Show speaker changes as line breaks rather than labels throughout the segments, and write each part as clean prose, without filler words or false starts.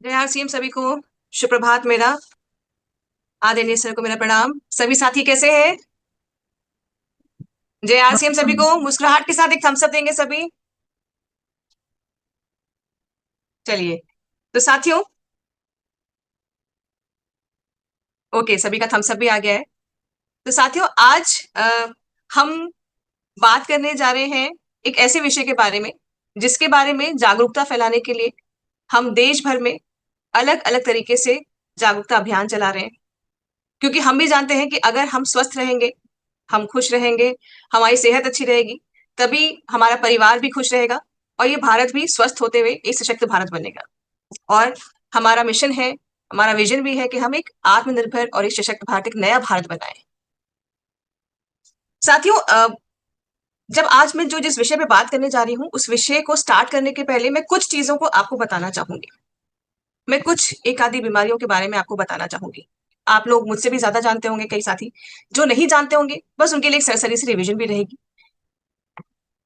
जय आरसीएम सभी को। सुप्रभात। मेरा आदरणीय सर को मेरा प्रणाम। सभी साथी कैसे हैं? जय आरसीएम सभी को। मुस्कुराहट के साथ एक थम्स अप देंगे सभी। चलिए। तो साथियों, ओके, सभी का थम्स अप भी आ गया है। तो साथियों, आज हम बात करने जा रहे हैं एक ऐसे विषय के बारे में जिसके बारे में जागरूकता फैलाने के लिए हम देश भर में अलग अलग तरीके से जागरूकता अभियान चला रहे हैं। क्योंकि हम भी जानते हैं कि अगर हम स्वस्थ रहेंगे, हम खुश रहेंगे, हमारी सेहत अच्छी रहेगी, तभी हमारा परिवार भी खुश रहेगा और ये भारत भी स्वस्थ होते हुए एक सशक्त भारत बनेगा। और हमारा मिशन है, हमारा विजन भी है कि हम एक आत्मनिर्भर और एक सशक्त भारत, एक नया भारत बनाएं। साथियों, जब आज मैं जो जिस विषय पे बात करने जा रही हूँ, उस विषय को स्टार्ट करने के पहले मैं कुछ चीजों को आपको बताना चाहूंगी। मैं कुछ एक आधी बीमारियों के बारे में आपको बताना चाहूंगी। आप लोग मुझसे भी ज्यादा जानते होंगे, कई साथी जो नहीं जानते होंगे, बस उनके लिए एक सरसरी सी रिवीजन भी रहेगी।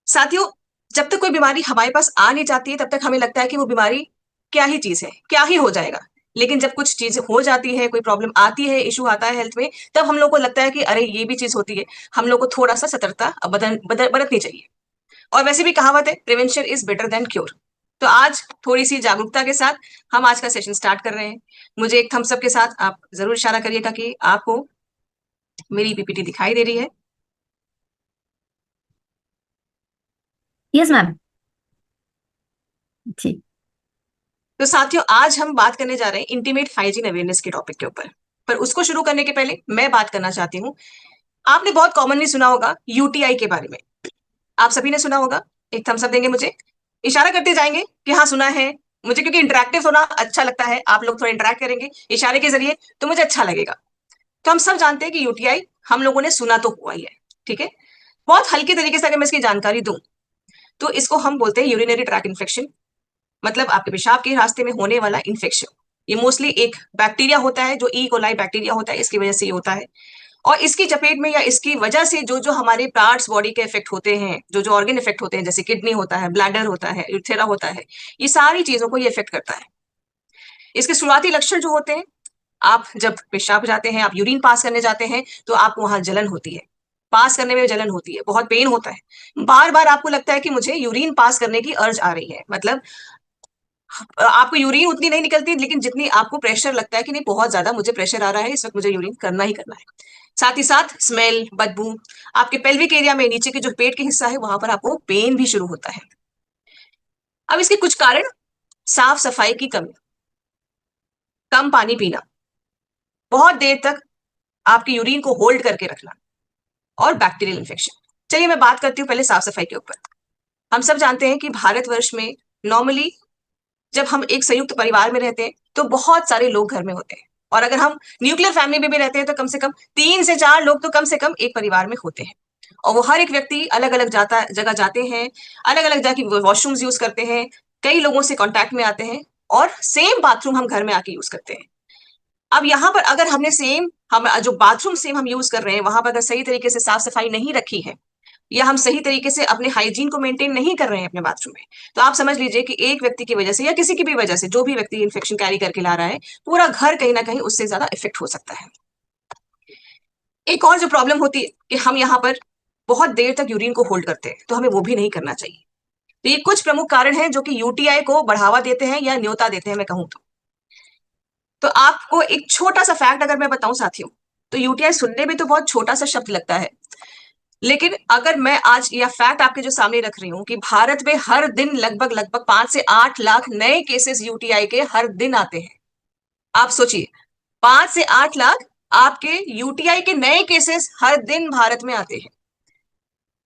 साथियों, जब तक कोई बीमारी हमारे पास आ नहीं जाती है, तब तक हमें लगता है कि वो बीमारी क्या ही चीज है, क्या ही हो जाएगा। लेकिन जब कुछ चीजें हो जाती है, कोई प्रॉब्लम आती है, इशू आता है हेल्थ में, तब हम लोग को लगता है कि अरे ये भी चीज होती है। हम लोग को थोड़ा सा सतर्कता बरतनी चाहिए। और वैसे भी कहावत है, prevention is better than cure. तो आज थोड़ी सी जागरूकता के साथ हम आज का सेशन स्टार्ट कर रहे हैं। मुझे एक थम्स अप के साथ आप जरूर इशारा करिएगा कि आपको मेरी पीपीटी दिखाई दे रही है।
Yes ma'am. जी।
तो साथियों, आज हम बात करने जा रहे हैं इंटीमेट हाइजीन अवेयरनेस के टॉपिक के ऊपर। पर उसको शुरू करने के पहले मैं बात करना चाहती हूँ। आपने बहुत कॉमनली सुना होगा यूटीआई के बारे में। आप सभी ने सुना होगा। एक थम्स अप देंगे मुझे, इशारा करते जाएंगे कि हाँ सुना है। मुझे क्योंकि इंटरेक्टिव होना अच्छा लगता है, आप लोग थोड़ा इंटरेक्ट करेंगे इशारे के जरिए तो मुझे अच्छा लगेगा। तो हम सब जानते हैं कि यूटीआई हम लोगों ने सुना तो हुआ ही है। ठीक है। बहुत हल्के तरीके से अगर मैं इसकी जानकारी दूं, तो इसको हम बोलते हैं यूरिनरी ट्रैक इन्फेक्शन। मतलब आपके पेशाब के रास्ते में होने वाला इन्फेक्शन। ये मोस्टली एक बैक्टीरिया होता है, जो ई कोलाई बैक्टीरिया होता है, इसकी वजह से ये होता है। और इसकी चपेट में या इसकी वजह से जो जो हमारे पार्ट्स बॉडी के इफेक्ट होते हैं, जो जो ऑर्गन इफेक्ट होते हैं, जैसे किडनी होता है, ब्लैडर होता है, यूथेरा होता है, ये सारी चीजों को ये इफेक्ट करता है। इसके शुरुआती लक्षण जो होते हैं, आप जब पेशाब जाते हैं, आप यूरिन पास करने जाते हैं, तो आपको वहां जलन होती है। पास करने में जलन होती है, बहुत पेन होता है, बार बार आपको लगता है कि मुझे यूरिन पास करने की अर्ज आ रही है। मतलब आपको यूरिन उतनी नहीं निकलती, लेकिन जितनी आपको प्रेशर लगता है कि नहीं बहुत ज्यादा मुझे प्रेशर आ रहा है, इस वक्त मुझे यूरिन करना ही करना है। साथ ही साथ स्मेल, बदबू। आपके पेल्विक एरिया में नीचे के जो पेट के हिस्सा है, वहां पर आपको पेन भी शुरू होता है। अब इसके कुछ कारण: साफ सफाई की कमी, कम पानी पीना, बहुत देर तक आपकी यूरिन को होल्ड करके रखना, और बैक्टीरियल इन्फेक्शन। चलिए मैं बात करती हूँ पहले साफ सफाई के ऊपर। हम सब जानते हैं कि भारतवर्ष में नॉर्मली जब हम एक संयुक्त परिवार में रहते हैं, तो बहुत सारे लोग घर में होते हैं। और अगर हम न्यूक्लियर फैमिली में भी रहते हैं, तो कम से कम 3 से 4 लोग तो कम से कम एक परिवार में होते हैं। और वो हर एक व्यक्ति अलग अलग जाता जगह जाते हैं, अलग अलग जगह की वॉशरूम्स यूज करते हैं, कई लोगों से कांटेक्ट में आते हैं, और सेम बाथरूम हम घर में आके यूज करते हैं। अब यहाँ पर अगर हमने सेम हम जो बाथरूम सेम हम यूज कर रहे हैं, वहां पर अगर सही तरीके से साफ सफाई नहीं रखी है, या हम सही तरीके से अपने हाइजीन को मेंटेन नहीं कर रहे हैं अपने बाथरूम में, तो आप समझ लीजिए कि एक व्यक्ति की वजह से या किसी की भी वजह से, जो भी व्यक्ति इन्फेक्शन कैरी करके ला रहा है, पूरा घर कहीं ना कहीं उससे ज्यादा इफेक्ट हो सकता है। एक और जो प्रॉब्लम होती है कि हम यहाँ पर बहुत देर तक यूरिन को होल्ड करते हैं, तो हमें वो भी नहीं करना चाहिए। तो ये कुछ प्रमुख कारण हैं जो कि यूटीआई को बढ़ावा देते हैं या न्योता देते हैं, मैं कहूँ तो आपको एक छोटा सा फैक्ट अगर मैं बताऊं साथियों, तो यूटीआई सुनने में तो बहुत छोटा सा शब्द लगता है, लेकिन अगर मैं आज यह फैक्ट आपके जो सामने रख रही हूं कि भारत में हर दिन लगभग लगभग 5 से 8 लाख नए केसेस यूटीआई के हर दिन आते हैं। आप सोचिए, 5 से 8 लाख आपके यूटीआई के नए केसेस हर दिन भारत में आते हैं।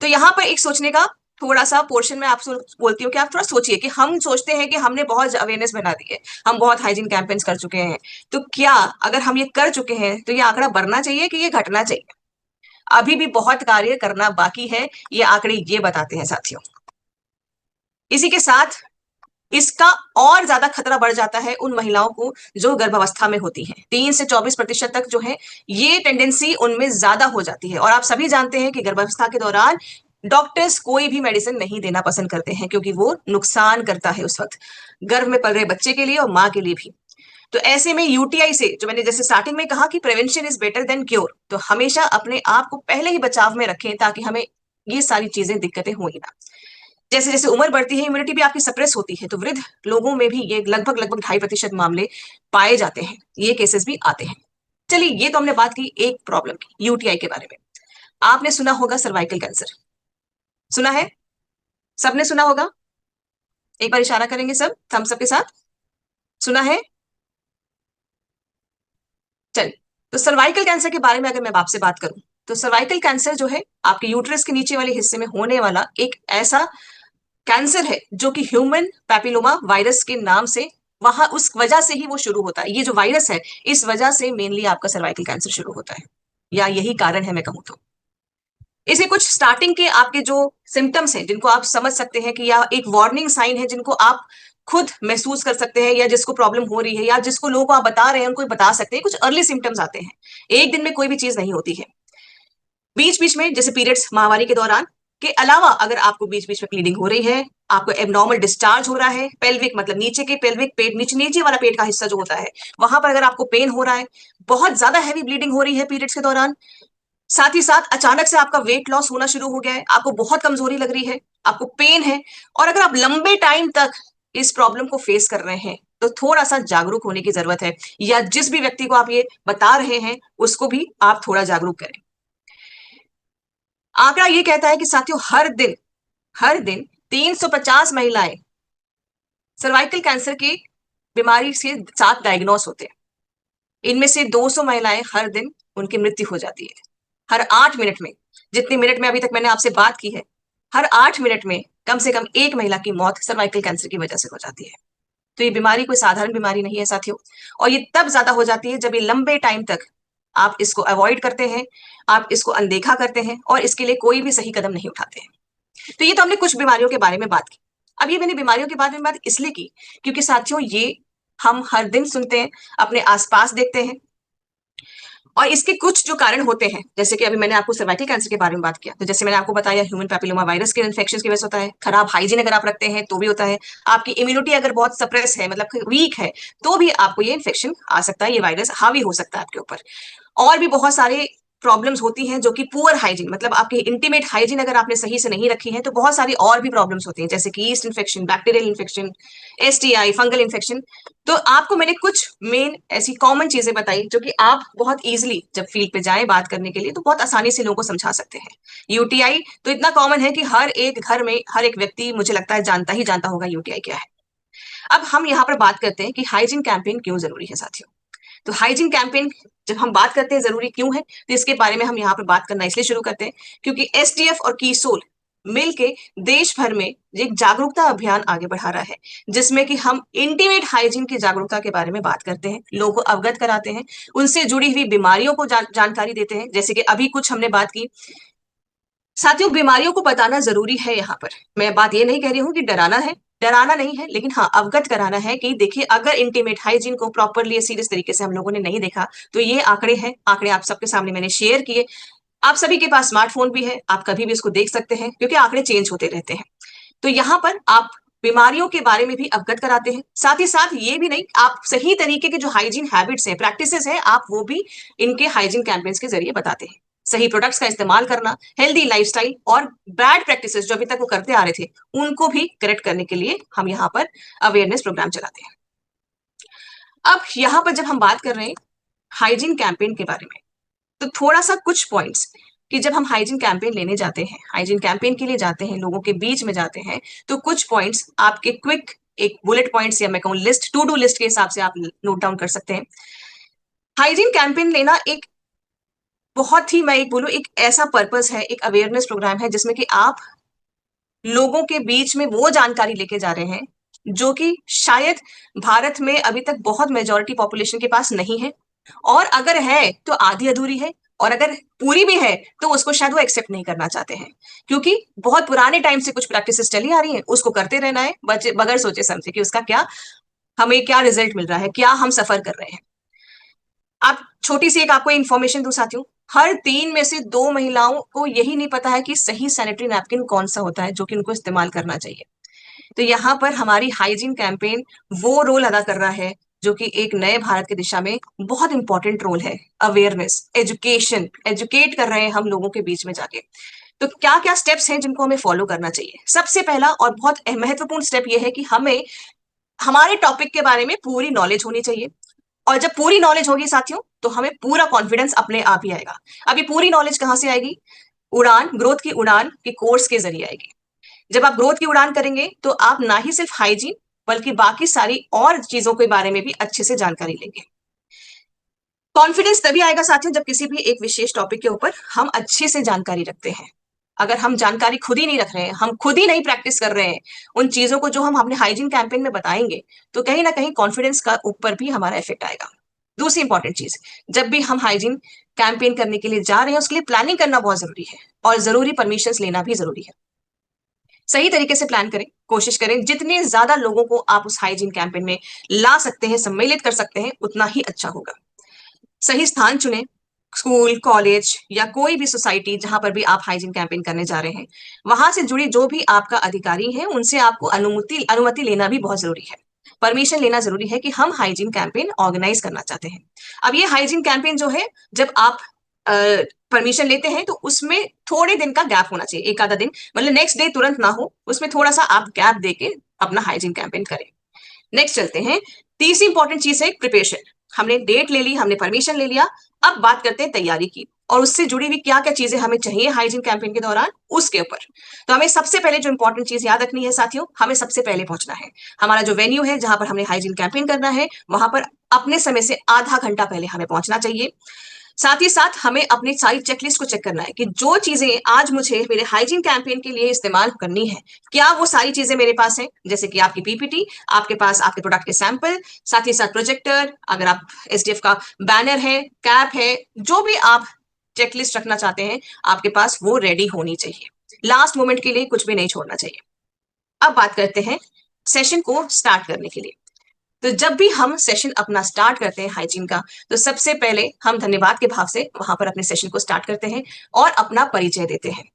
तो यहां पर एक सोचने का थोड़ा सा पोर्शन में आपसे बोलती हूँ कि आप थोड़ा सोचिए कि हम सोचते हैं कि हमने बहुत अवेयरनेस बना दी है, हम बहुत हाइजीन कैंपेन्स कर चुके हैं। तो क्या अगर हम ये कर चुके हैं, तो ये आंकड़ा बढ़ना चाहिए कि ये घटना चाहिए? अभी भी बहुत कार्य करना बाकी है, ये आंकड़े ये बताते हैं साथियों। इसी के साथ इसका और ज्यादा खतरा बढ़ जाता है उन महिलाओं को जो गर्भावस्था में होती हैं। 3 से 24% तक जो है, ये टेंडेंसी उनमें ज्यादा हो जाती है। और आप सभी जानते हैं कि गर्भावस्था के दौरान डॉक्टर्स कोई भी मेडिसिन नहीं देना पसंद करते हैं क्योंकि वो नुकसान करता है उस वक्त गर्भ में पल रहे बच्चे के लिए और माँ के लिए भी। तो ऐसे में यूटीआई से, जो मैंने जैसे स्टार्टिंग में कहा कि prevention is better than cure, तो हमेशा अपने आप को पहले ही बचाव में रखें ताकि हमें ये सारी चीजें दिक्कतें हो ही ना। जैसे जैसे उम्र बढ़ती है इम्यूनिटी भी आपकी सप्रेस होती है, तो वृद्ध लोगों में भी ये लगभग लगभग 2.5% मामले पाए जाते हैं, ये केसेस भी आते हैं। चलिए, ये तो हमने बात की एक प्रॉब्लम की यूटीआई के बारे में। आपने सुना होगा सर्वाइकल कैंसर, सुना है? सबने सुना होगा? एक बार इशारा करेंगे सब, थम्स अप के साथ। सुना है? चलिए, तो सर्वाइकल कैंसर के बारे में अगर मैं आपसे बात करूं, तो सर्वाइकल कैंसर जो है आपके यूट्रस के नीचे वाले हिस्से में होने वाला एक ऐसा कैंसर है जो कि ह्यूमन पैपिलोमा वायरस के नाम से, वहां उस वजह से ही वो शुरू होता है। ये जो वायरस है, इस वजह से मेनली आपका सर्वाइकल कैंसर शुरू होता है, या यही कारण है मैं कहूँ तो। इसे कुछ स्टार्टिंग के आपके जो सिम्टम्स हैं जिनको आप समझ सकते हैं कि या एक वार्निंग साइन है जिनको आप खुद महसूस कर सकते हैं, या जिसको प्रॉब्लम हो रही है या जिसको लोगों को आप बता रहे हैं उनको बता सकते हैं। कुछ अर्ली सिम्टम्स आते हैं, एक दिन में कोई भी चीज नहीं होती है। बीच बीच में जैसे पीरियड्स माहवारी के दौरान के अलावा अगर आपको बीच बीच में ब्लीडिंग हो रही है, आपको एबनॉर्मल डिस्चार्ज हो रहा है, पेल्विक मतलब नीचे के पेल्विक पेट, नीचे नीचे वाला पेट का हिस्सा जो होता है वहां पर अगर आपको पेन हो रहा है, बहुत ज्यादा हैवी ब्लीडिंग हो रही है पीरियड्स के दौरान, साथ ही साथ अचानक से आपका वेट लॉस होना शुरू हो गया है, आपको बहुत कमजोरी लग रही है, आपको पेन है, और अगर आप लंबे टाइम तक इस प्रॉब्लम को फेस कर रहे हैं तो थोड़ा सा जागरूक होने की जरूरत है, या जिस भी व्यक्ति को आप ये बता रहे हैं उसको भी आप थोड़ा जागरूक करें। आंकड़ा ये कहता है कि साथियों हर दिन 350 महिलाएं सर्वाइकल कैंसर की बीमारी से साथ डायग्नोस होते हैं। इनमें से 200 महिलाएं हर दिन उनकी मृत्यु हो जाती है। हर 8 मिनट में, जितनी मिनट में अभी तक मैंने आपसे बात की है, हर 8 मिनट में कम से कम एक महिला की मौत सर्वाइकल कैंसर की वजह से हो जाती है। तो ये बीमारी कोई साधारण बीमारी नहीं है साथियों, और ये तब ज्यादा हो जाती है जब ये लंबे टाइम तक आप इसको अवॉइड करते हैं, आप इसको अनदेखा करते हैं और इसके लिए कोई भी सही कदम नहीं उठाते हैं। तो ये तो हमने कुछ बीमारियों के बारे में बात की। अब ये मैंने बीमारियों के बारे में बात इसलिए की क्योंकि साथियों ये हम हर दिन सुनते हैं, अपने आसपास देखते हैं, और इसके कुछ जो कारण होते हैं, जैसे कि अभी मैंने आपको सर्वाइकल कैंसर के बारे में बात किया, तो जैसे मैंने आपको बताया ह्यूमन पैपिलोमा वायरस के इन्फेक्शन की वजह से होता है, खराब हाइजीन अगर आप रखते हैं तो भी होता है, आपकी इम्यूनिटी अगर बहुत सप्रेस है मतलब वीक है तो भी आपको ये इन्फेक्शन आ सकता है, ये वायरस हावी हो सकता है आपके ऊपर। और भी बहुत सारे प्रॉब्लम्स होती हैं जो कि पुअर हाइजीन, मतलब आपकी इंटीमेट हाइजीन अगर आपने सही से नहीं रखी है तो बहुत सारी और भी प्रॉब्लम्स होती हैं, जैसे कि east infection, bacterial infection, STI, fungal infection. तो आपको मैंने कुछ मेन ऐसी कॉमन चीजें बताई जो कि आप बहुत इजीली जब फील्ड पे जाए बात करने के लिए तो बहुत आसानी से लोगों को समझा सकते हैं। यूटीआई तो इतना कॉमन है कि हर एक घर में हर एक व्यक्ति मुझे लगता है जानता ही जानता होगा यूटीआई क्या है। अब हम यहाँ पर बात करते हैं कि हाइजीन कैंपेन क्यों जरूरी है साथियों। तो हाइजीन कैंपेन जब हम बात करते हैं जरूरी क्यों है, तो इसके बारे में हम यहाँ पर बात करना इसलिए शुरू करते हैं क्योंकि एसटीएफ और कीसोल मिलके देश भर में एक जागरूकता अभियान आगे बढ़ा रहा है, जिसमें कि हम इंटीमेट हाइजीन की जागरूकता के बारे में बात करते हैं, लोगों को अवगत कराते हैं, उनसे जुड़ी हुई बीमारियों को जानकारी देते हैं। जैसे कि अभी कुछ हमने बात की, साथियों बीमारियों को बताना जरूरी है। यहाँ पर मैं बात ये नहीं कह रही हूँ कि डराना है, डराना नहीं है, लेकिन हाँ अवगत कराना है कि देखिए अगर इंटीमेट हाइजीन को प्रॉपरली सीरियस तरीके से हम लोगों ने नहीं देखा तो ये आंकड़े हैं, आंकड़े आप सबके सामने मैंने शेयर किए। आप सभी के पास स्मार्टफोन भी है, आप कभी भी इसको देख सकते हैं क्योंकि आंकड़े चेंज होते रहते हैं। तो यहाँ पर आप बीमारियों के बारे में भी अवगत कराते हैं, साथ ही साथ ये भी नहीं, आप सही तरीके के जो हाइजीन हैबिट्स हैं, प्रैक्टिसेस हैं, आप वो भी इनके हाइजीन कैंपेन्स के जरिए बताते हैं। सही प्रोडक्ट्स का इस्तेमाल करना, हेल्दी लाइफस्टाइल, और बैड प्रैक्टिसेस जो अभी तक वो करते आ रहे थे उनको भी करेक्ट करने के लिए हम यहाँ पर अवेयरनेस प्रोग्राम चलाते हैं। अब यहाँ पर जब हम बात कर रहे हैं हाइजीन कैंपेन के बारे में, तो थोड़ा सा कुछ पॉइंट्स कि जब हम हाइजीन कैंपेन लेने जाते हैं, हाइजीन कैंपेन के लिए जाते हैं, लोगों के बीच में जाते हैं, तो कुछ पॉइंट्स आपके क्विक एक बुलेट पॉइंट्स या मैं कहूँ लिस्ट, टू डू लिस्ट के हिसाब से आप नोट डाउन कर सकते हैं। हाइजीन कैंपेन लेना एक बहुत ही, मैं एक बोलूँ, एक ऐसा पर्पस है, एक अवेयरनेस प्रोग्राम है जिसमें कि आप लोगों के बीच में वो जानकारी लेके जा रहे हैं जो कि शायद भारत में अभी तक बहुत मेजोरिटी पॉपुलेशन के पास नहीं है, और अगर है तो आधी अधूरी है, और अगर पूरी भी है तो उसको शायद वो एक्सेप्ट नहीं करना चाहते हैं, क्योंकि बहुत पुराने टाइम से कुछ प्रैक्टिसेस चली आ रही हैं, उसको करते रहना है बगैर सोचे समझे कि उसका क्या हमें क्या रिजल्ट मिल रहा है, क्या हम सफर कर रहे हैं। आप छोटी सी एक आपको इन्फॉर्मेशन दूं साथियों, हर 3 में से 2 महिलाओं को यही नहीं पता है कि सही सैनिटरी नैपकिन कौन सा होता है जो कि उनको इस्तेमाल करना चाहिए। तो यहाँ पर हमारी हाइजीन कैंपेन वो रोल अदा कर रहा है जो कि एक नए भारत की दिशा में बहुत इंपॉर्टेंट रोल है। अवेयरनेस, एजुकेशन, एजुकेट कर रहे हैं हम लोगों के बीच में जाके। तो क्या क्या स्टेप्स हैं जिनको हमें फॉलो करना चाहिए? सबसे पहला और बहुत महत्वपूर्ण स्टेप ये है कि हमें हमारे टॉपिक के बारे में पूरी नॉलेज होनी चाहिए। और जब पूरी नॉलेज होगी साथियों, तो हमें पूरा कॉन्फिडेंस अपने आप ही आएगा। अब ये पूरी नॉलेज कहाँ से आएगी? उड़ान, ग्रोथ की उड़ान के कोर्स के जरिए आएगी। जब आप ग्रोथ की उड़ान करेंगे तो आप ना ही सिर्फ हाइजीन बल्कि बाकी सारी और चीजों के बारे में भी अच्छे से जानकारी लेंगे। कॉन्फिडेंस तभी आएगा साथियों जब किसी भी एक विशेष टॉपिक के ऊपर हम अच्छे से जानकारी रखते हैं। अगर हम जानकारी खुद ही नहीं रख रहे हैं, हम खुद ही नहीं प्रैक्टिस कर रहे हैं उन चीजों को जो हम अपने हाइजीन कैंपेन में बताएंगे, तो कहीं ना कहीं कॉन्फिडेंस का ऊपर भी हमारा इफेक्ट आएगा। दूसरी इंपॉर्टेंट चीज, जब भी हम हाइजीन कैंपेन करने के लिए जा रहे हैं उसके लिए प्लानिंग करना बहुत जरूरी है और जरूरी परमिशन लेना भी जरूरी है। सही तरीके से प्लान करें, कोशिश करें जितने ज्यादा लोगों को आप उस हाइजीन कैंपेन में ला सकते हैं, सम्मिलित कर सकते हैं, उतना ही अच्छा होगा। सही स्थान चुनें, स्कूल, कॉलेज या कोई भी सोसाइटी जहां पर भी आप हाइजीन कैंपेन करने जा रहे हैं, वहां से जुड़ी जो भी आपका अधिकारी है उनसे आपको अनुमति अनुमति लेना भी बहुत जरूरी है। परमिशन लेना जरूरी है कि हम हाइजीन कैंपेन ऑर्गेनाइज करना चाहते हैं। अब ये हाइजीन कैंपेन जो है, जब आप परमिशन लेते हैं तो उसमें थोड़े दिन का गैप होना चाहिए, एक आधा दिन, मतलब नेक्स्ट डे तुरंत ना हो, उसमें थोड़ा सा आप गैप देके अपना हाइजीन कैंपेन करें। नेक्स्ट चलते हैं। तीसरी इंपॉर्टेंट चीज है प्रिपरेशन। हमने डेट ले ली, हमने परमिशन ले लिया, अब बात करते हैं तैयारी की और उससे जुड़ी हुई क्या क्या चीजें हमें चाहिए हाइजीन कैंपेन के दौरान, उसके ऊपर। तो हमें सबसे पहले जो इंपॉर्टेंट चीज याद रखनी है साथियों, हमें सबसे पहले पहुंचना है। हमारा जो वेन्यू है जहां पर हमने हाइजीन कैंपेन करना है, वहां पर अपने समय से आधा घंटा पहले हमें पहुंचना चाहिए। साथ ही साथ हमें अपनी सारी चेकलिस्ट को चेक करना है कि जो चीजें आज मुझे मेरे हाइजीन कैंपेन के लिए इस्तेमाल करनी है, क्या वो सारी चीजें मेरे पास हैं। जैसे कि आपकी पीपीटी, आपके पास आपके प्रोडक्ट के सैंपल, साथ ही साथ प्रोजेक्टर, अगर आप एसडीएफ का बैनर है, कैप है, जो भी आप चेकलिस्ट रखना चाहते हैं, आपके पास वो रेडी होनी चाहिए। लास्ट मोमेंट के लिए कुछ भी नहीं छोड़ना चाहिए। अब बात करते हैं सेशन को स्टार्ट करने के लिए। तो जब भी हम सेशन अपना स्टार्ट करते हैं हाइजीन का, तो सबसे पहले हम धन्यवाद के भाव से वहां पर अपने सेशन को स्टार्ट करते हैं और अपना परिचय देते हैं।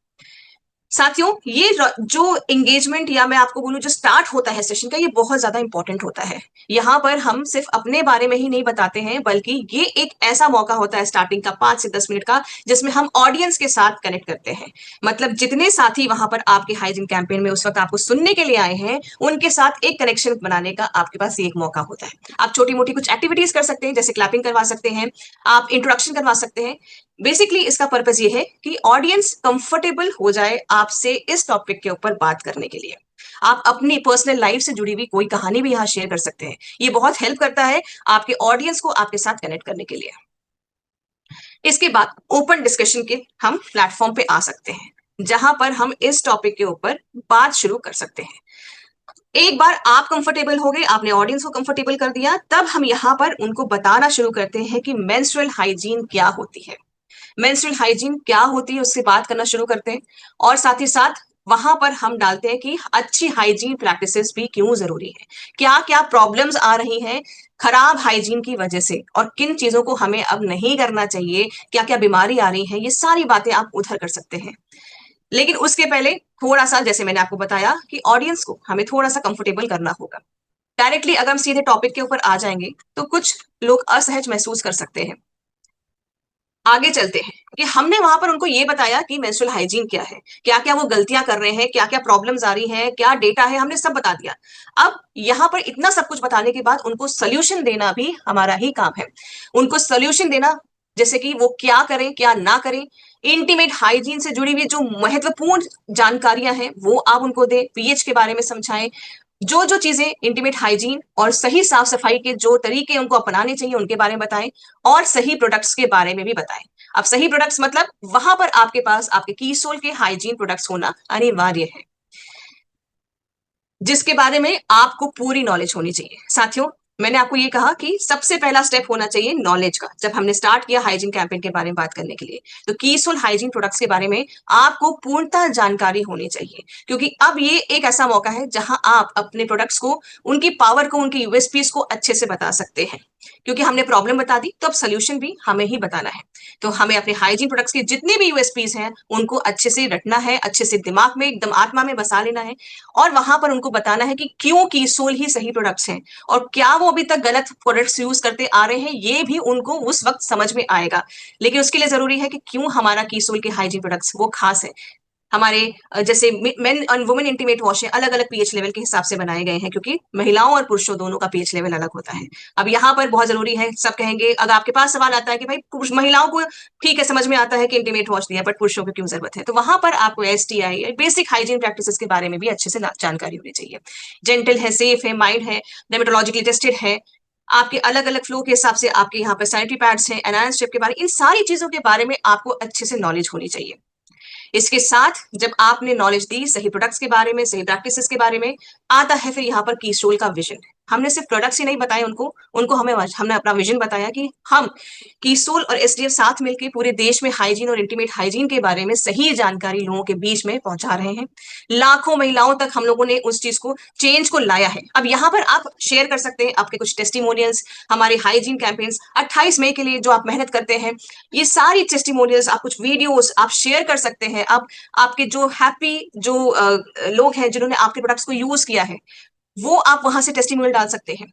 साथियों, ये जो एंगेजमेंट या मैं आपको बोलूं जो स्टार्ट होता है सेशन का, ये बहुत ज्यादा इंपॉर्टेंट होता है। यहाँ पर हम सिर्फ अपने बारे में ही नहीं बताते हैं, बल्कि ये एक ऐसा मौका होता है स्टार्टिंग का 5 से 10 मिनट का, जिसमें हम ऑडियंस के साथ कनेक्ट करते हैं। मतलब जितने साथी वहां पर आपके हाइजीन कैंपेन में उस वक्त आपको सुनने के लिए आए हैं, उनके साथ एक कनेक्शन बनाने का आपके पास एक मौका होता है। आप छोटी मोटी कुछ एक्टिविटीज कर सकते हैं, जैसे क्लैपिंग करवा सकते हैं, आप इंट्रोडक्शन करवा सकते हैं। बेसिकली इसका पर्पस ये है कि ऑडियंस कंफर्टेबल हो जाए आपसे इस टॉपिक के ऊपर बात करने के लिए। आप अपनी पर्सनल लाइफ से जुड़ी हुई कोई कहानी भी यहाँ शेयर कर सकते हैं। ये बहुत हेल्प करता है आपके ऑडियंस को आपके साथ कनेक्ट करने के लिए। इसके बाद ओपन डिस्कशन के हम प्लेटफॉर्म पे आ सकते हैं, जहां पर हम इस टॉपिक के ऊपर बात शुरू कर सकते हैं। एक बार आप कंफर्टेबल हो गए, आपने ऑडियंस को कंफर्टेबल कर दिया, तब हम यहाँ पर उनको बताना शुरू करते हैं कि मेंस्ट्रुअल हाइजीन क्या होती है। मेंस्ट्रुअल हाइजीन क्या होती है उससे बात करना शुरू करते हैं, और साथ ही साथ वहां पर हम डालते हैं कि अच्छी हाइजीन प्रैक्टिसेस भी क्यों जरूरी है, क्या क्या प्रॉब्लम्स आ रही हैं खराब हाइजीन की वजह से, और किन चीजों को हमें अब नहीं करना चाहिए, क्या क्या बीमारी आ रही है। ये सारी बातें आप उधर कर सकते हैं। लेकिन उसके पहले थोड़ा सा, जैसे मैंने आपको बताया कि ऑडियंस को हमें थोड़ा सा कंफर्टेबल करना होगा। डायरेक्टली अगर हम सीधे टॉपिक के ऊपर आ जाएंगे तो कुछ लोग असहज महसूस कर सकते हैं। आगे चलते हैं कि हमने वहां पर उनको ये बताया कि मेंस्ट्रुअल हाइजीन क्या है, क्या क्या वो गलतियां कर रहे हैं, क्या क्या प्रॉब्लम्स आ रही हैं, क्या डेटा है, हमने सब बता दिया। अब यहाँ पर इतना सब कुछ बताने के बाद उनको सोल्यूशन देना भी हमारा ही काम है। उनको सोल्यूशन देना, जैसे कि वो क्या करें क्या ना करें, इंटीमेट हाइजीन से जुड़ी हुई जो महत्वपूर्ण जानकारियां हैं वो आप उनको दें, पीएच के बारे में समझाएं, जो जो चीजें इंटीमेट हाइजीन और सही साफ सफाई के जो तरीके उनको अपनाने चाहिए उनके बारे में बताएं, और सही प्रोडक्ट्स के बारे में भी बताएं। अब सही प्रोडक्ट्स मतलब वहां पर आपके पास आपके कीसोल के हाइजीन प्रोडक्ट्स होना अनिवार्य है, जिसके बारे में आपको पूरी नॉलेज होनी चाहिए। साथियों, मैंने आपको ये कहा कि सबसे पहला स्टेप होना चाहिए नॉलेज का। जब हमने स्टार्ट किया हाइजीन कैंपेन के बारे में बात करने के लिए, तो कीसोल हाइजीन प्रोडक्ट्स के बारे में आपको पूर्णतः जानकारी होनी चाहिए, क्योंकि अब ये एक ऐसा मौका है जहां आप अपने प्रोडक्ट्स को, उनकी पावर को, उनकी यूएसपीज को अच्छे से बता सकते हैं। क्योंकि हमने प्रॉब्लम बता दी, तो अब सोल्यूशन भी हमें ही बताना है। तो हमें अपने हाइजीन प्रोडक्ट्स के जितने भी यूएसपीज हैं उनको अच्छे से रटना है, अच्छे से दिमाग में, एकदम आत्मा में बसा लेना है, और वहां पर उनको बताना है कि क्यों कीसोल ही सही प्रोडक्ट्स हैं, और क्या वो अभी तक गलत प्रोडक्ट्स यूज करते आ रहे हैं, ये भी उनको उस वक्त समझ में आएगा। लेकिन उसके लिए जरूरी है कि क्यों हमारा कीसोल के हाइजीन प्रोडक्ट्स वो खास है। हमारे जैसे main and women intimate wash है, अलग अलग पीएच लेवल के हिसाब से बनाए गए हैं, क्योंकि महिलाओं और पुरुषों दोनों का पीएच लेवल अलग होता है। अब यहाँ पर बहुत जरूरी है, सब कहेंगे, अगर आपके पास सवाल आता है कि भाई पुरुष महिलाओं को ठीक है समझ में आता है कि इंटीमेट वॉश दिया, बट पुरुषों को क्यों जरूरत है, तो वहां पर आपको एसटीआई, बेसिक हाइजीन प्रैक्टिसेस के बारे में भी अच्छे से जानकारी होनी चाहिए। जेंटल है, सेफ है, माइल्ड है, डेमेटोलॉजिकली टेस्टेड है, आपके अलग अलग फ्लो के हिसाब से आपके यहाँ पर सैनिटरी पैड्स हैं, एनायंस स्ट्रिप के बारे, इन सारी चीजों के बारे में आपको अच्छे से नॉलेज होनी चाहिए। इसके साथ जब आपने नॉलेज दी सही प्रोडक्ट्स के बारे में, सही प्रैक्टिसेस के बारे में, आता है फिर यहाँ पर कीस्टोल का विजन। हमने सिर्फ प्रोडक्ट्स ही नहीं बताए उनको, उनको हमने अपना विजन बताया कि हम कीस्टोल और एसडीएफ साथ मिलकर पूरे देश में हाइजीन और इंटीमेट हाइजीन के बारे में सही जानकारी लोगों के बीच में पहुंचा रहे हैं। लाखों महिलाओं तक हम लोगों ने उस चीज को, चेंज को लाया है। अब यहाँ पर आप शेयर कर सकते हैं आपके कुछ टेस्टिमोनियल्स, हमारे हाइजीन कैंपेन्स 28 मई के लिए जो आप मेहनत करते हैं, ये सारी टेस्टिमोनियल्स, आप कुछ वीडियोस आप शेयर कर सकते हैं। आप आपके जो हैप्पी जो लोग हैं जिन्होंने आपके प्रोडक्ट्स को यूज किया है, वो आप वहां से टेस्टिमोनियल डाल सकते हैं।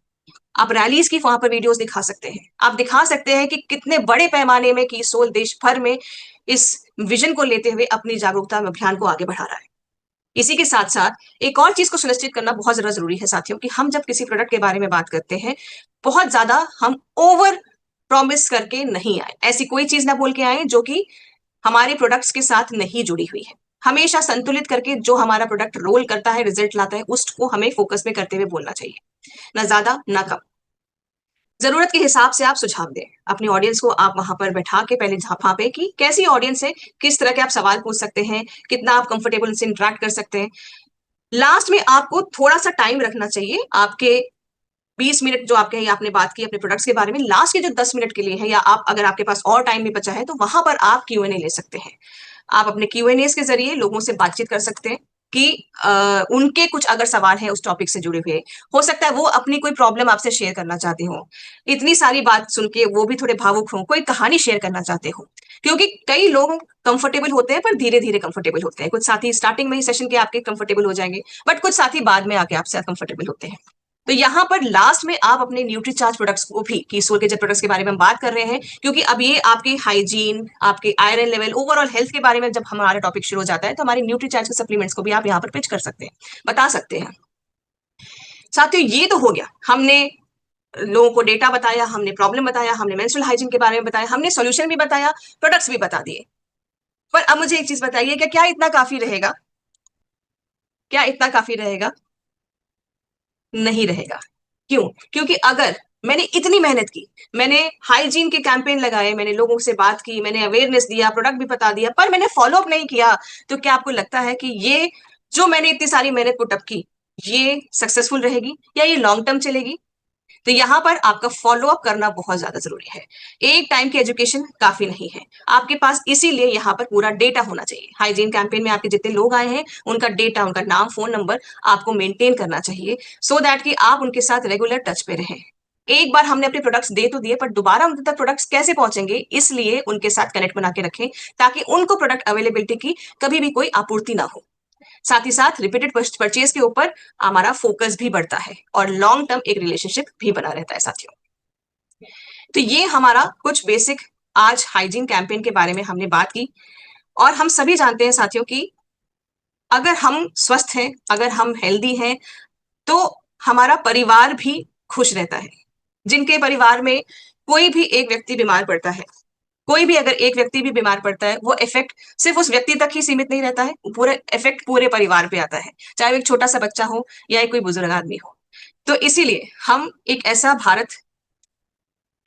आप रैलीज की वहां पर वीडियोस दिखा सकते हैं। आप दिखा सकते हैं कि कितने बड़े पैमाने में कीसोल देश भर में इस विजन को लेते हुए अपनी जागरूकता अभियान को आगे बढ़ा रहा है। इसी के साथ साथ एक और चीज को सुनिश्चित करना बहुत ज्यादा जरूरी है साथियों, कि हम जब किसी प्रोडक्ट के बारे में बात करते हैं, बहुत ज्यादा हम ओवर प्रॉमिस करके नहीं आए, ऐसी कोई चीज ना बोल के आए जो कि हमारे प्रोडक्ट्स के साथ नहीं जुड़ी हुई है। हमेशा संतुलित करके जो हमारा प्रोडक्ट रोल करता है, रिजल्ट लाता है, उसको हमें फोकस में करते हुए बोलना चाहिए, ना ज्यादा ना कम। जरूरत के हिसाब से आप सुझाव दें अपनी ऑडियंस को। आप वहां पर बैठा के पहले झांपे कि कैसी ऑडियंस है, किस तरह के आप सवाल पूछ सकते हैं, कितना आप कंफर्टेबल से इंटरेक्ट कर सकते हैं। लास्ट में आपको थोड़ा सा टाइम रखना चाहिए, आपके 20 मिनट जो आपके आपने बात की अपने प्रोडक्ट्स के बारे में, लास्ट के जो 10 मिनट के लिए है, या आप अगर आपके पास और टाइम भी बचा है तो वहां पर आप क्यूएनए ले सकते हैं। आप अपने क्यूएनए के जरिए लोगों से बातचीत कर सकते हैं कि उनके कुछ अगर सवाल है उस टॉपिक से जुड़े हुए, हो सकता है वो अपनी कोई प्रॉब्लम आपसे शेयर करना चाहते हो, इतनी सारी बात सुन के वो भी थोड़े भावुक हो, कोई कहानी शेयर करना चाहते हो। क्योंकि कई लोग कंफर्टेबल होते हैं पर धीरे धीरे कंफर्टेबल होते हैं। कुछ साथी स्टार्टिंग में ही सेशन के आपके कंफर्टेबल हो जाएंगे, बट कुछ साथी बाद में आके आपसे कंफर्टेबल होते हैं। तो यहाँ पर लास्ट में आप अपने न्यूट्रीचार्ज प्रोडक्ट्स को भी, कीसोल के जब प्रोडक्ट्स के बारे में हम बात कर रहे हैं, क्योंकि अब ये आपके हाइजीन, आपके आयरन लेवल, ओवरऑल हेल्थ के बारे में जब हमारा टॉपिक शुरू हो जाता है, तो हमारे न्यूट्रीचार्ज के सप्लीमेंट्स को भी आप यहाँ पर पिच कर सकते हैं, बता सकते हैं। साथियों ये तो हो गया, हमने लोगों को डेटा बताया, हमने प्रॉब्लम बताया, हमने मेंस्ट्रुअल हाइजीन के बारे में बताया, हमने सॉल्यूशन भी बताया, प्रोडक्ट्स भी बता दिए। पर अब मुझे एक चीज बताइए, क्या इतना काफी रहेगा? क्या इतना काफी रहेगा? नहीं रहेगा। क्यों? क्योंकि अगर मैंने इतनी मेहनत की, मैंने हाइजीन के कैंपेन लगाए, मैंने लोगों से बात की, मैंने अवेयरनेस दिया, प्रोडक्ट भी बता दिया, पर मैंने फॉलो अप नहीं किया, तो क्या आपको लगता है कि ये जो मैंने इतनी सारी मेहनत पुटअप की, ये सक्सेसफुल रहेगी या ये लॉन्ग टर्म चलेगी? तो यहाँ पर आपका फॉलो अप करना बहुत ज्यादा जरूरी है। एक टाइम की एजुकेशन काफी नहीं है आपके पास, इसीलिए यहाँ पर पूरा डेटा होना चाहिए। हाइजीन कैंपेन में आपके जितने लोग आए हैं उनका डेटा, उनका नाम, फोन नंबर आपको मेंटेन करना चाहिए, सो दैट कि आप उनके साथ रेगुलर टच पे रहें। एक बार हमने अपने प्रोडक्ट्स दे तो दिए, पर दोबारा उनके तक प्रोडक्ट्स कैसे पहुंचेंगे, इसलिए उनके साथ कनेक्ट बना के रखें, ताकि उनको प्रोडक्ट अवेलेबिलिटी की कभी भी कोई आपूर्ति ना हो। साथ ही साथ रिपीटेड परचेज के ऊपर हमारा फोकस भी बढ़ता है और लॉन्ग टर्म एक रिलेशनशिप भी बना रहता है साथियों। तो ये हमारा कुछ बेसिक आज हाइजीन कैंपेन के बारे में हमने बात की। और हम सभी जानते हैं साथियों कि अगर हम स्वस्थ हैं, अगर हम हेल्दी हैं, तो हमारा परिवार भी खुश रहता है। जिनके परिवार में कोई भी एक व्यक्ति बीमार पड़ता है, कोई भी अगर एक व्यक्ति भी बीमार पड़ता है, वो इफेक्ट सिर्फ उस व्यक्ति तक ही सीमित नहीं रहता है, पूरे इफेक्ट पूरे परिवार पे आता है, चाहे वो एक छोटा सा बच्चा हो या एक कोई बुजुर्ग आदमी हो। तो इसीलिए हम एक ऐसा भारत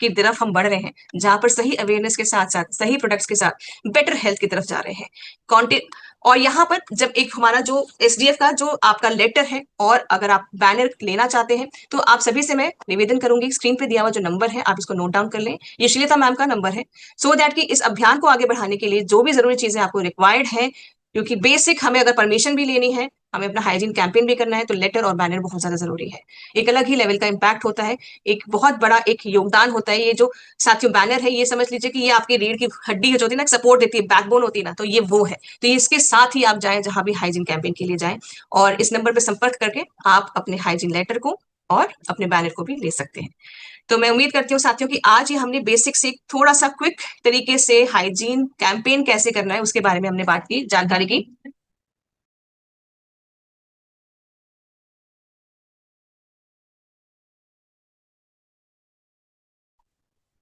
की तरफ हम बढ़ रहे हैं, जहां पर सही अवेयरनेस के साथ साथ सही प्रोडक्ट्स के साथ बेटर हेल्थ की तरफ जा रहे हैं। कॉन्टेंट और यहाँ पर जब एक हमारा जो एसडीएफ का जो आपका लेटर है, और अगर आप बैनर लेना चाहते हैं तो आप सभी से मैं निवेदन करूंगी, स्क्रीन पे दिया हुआ जो नंबर है आप इसको नोट डाउन कर लें, ये श्रीलता मैम का नंबर है, सो दैट कि इस अभियान को आगे बढ़ाने के लिए जो भी जरूरी चीजें आपको रिक्वायर्ड है, क्योंकि बेसिक हमें अगर परमिशन भी लेनी है, हमें अपना हाइजीन कैंपेन भी करना है, तो लेटर और बैनर बहुत ज्यादा जरूरी है। एक अलग ही लेवल का इम्पैक्ट होता है, एक बहुत बड़ा एक योगदान होता है। ये जो साथियों बैनर है, ये समझ लीजिए कि ये आपकी रीढ़ की हड्डी जो होती है ना, सपोर्ट देती है, बैकबोन होती है ना, तो ये वो है। तो ये इसके साथ ही आप जाएं जहां भी हाइजीन कैंपेन के लिए जाएं, और इस नंबर पर संपर्क करके आप अपने हाइजीन लेटर को और अपने बैनर को भी ले सकते हैं। तो मैं उम्मीद करती हूँ साथियों कि आज ही हमने बेसिक से थोड़ा सा क्विक तरीके से हाइजीन कैंपेन कैसे करना है उसके बारे में हमने बात की, जानकारी की।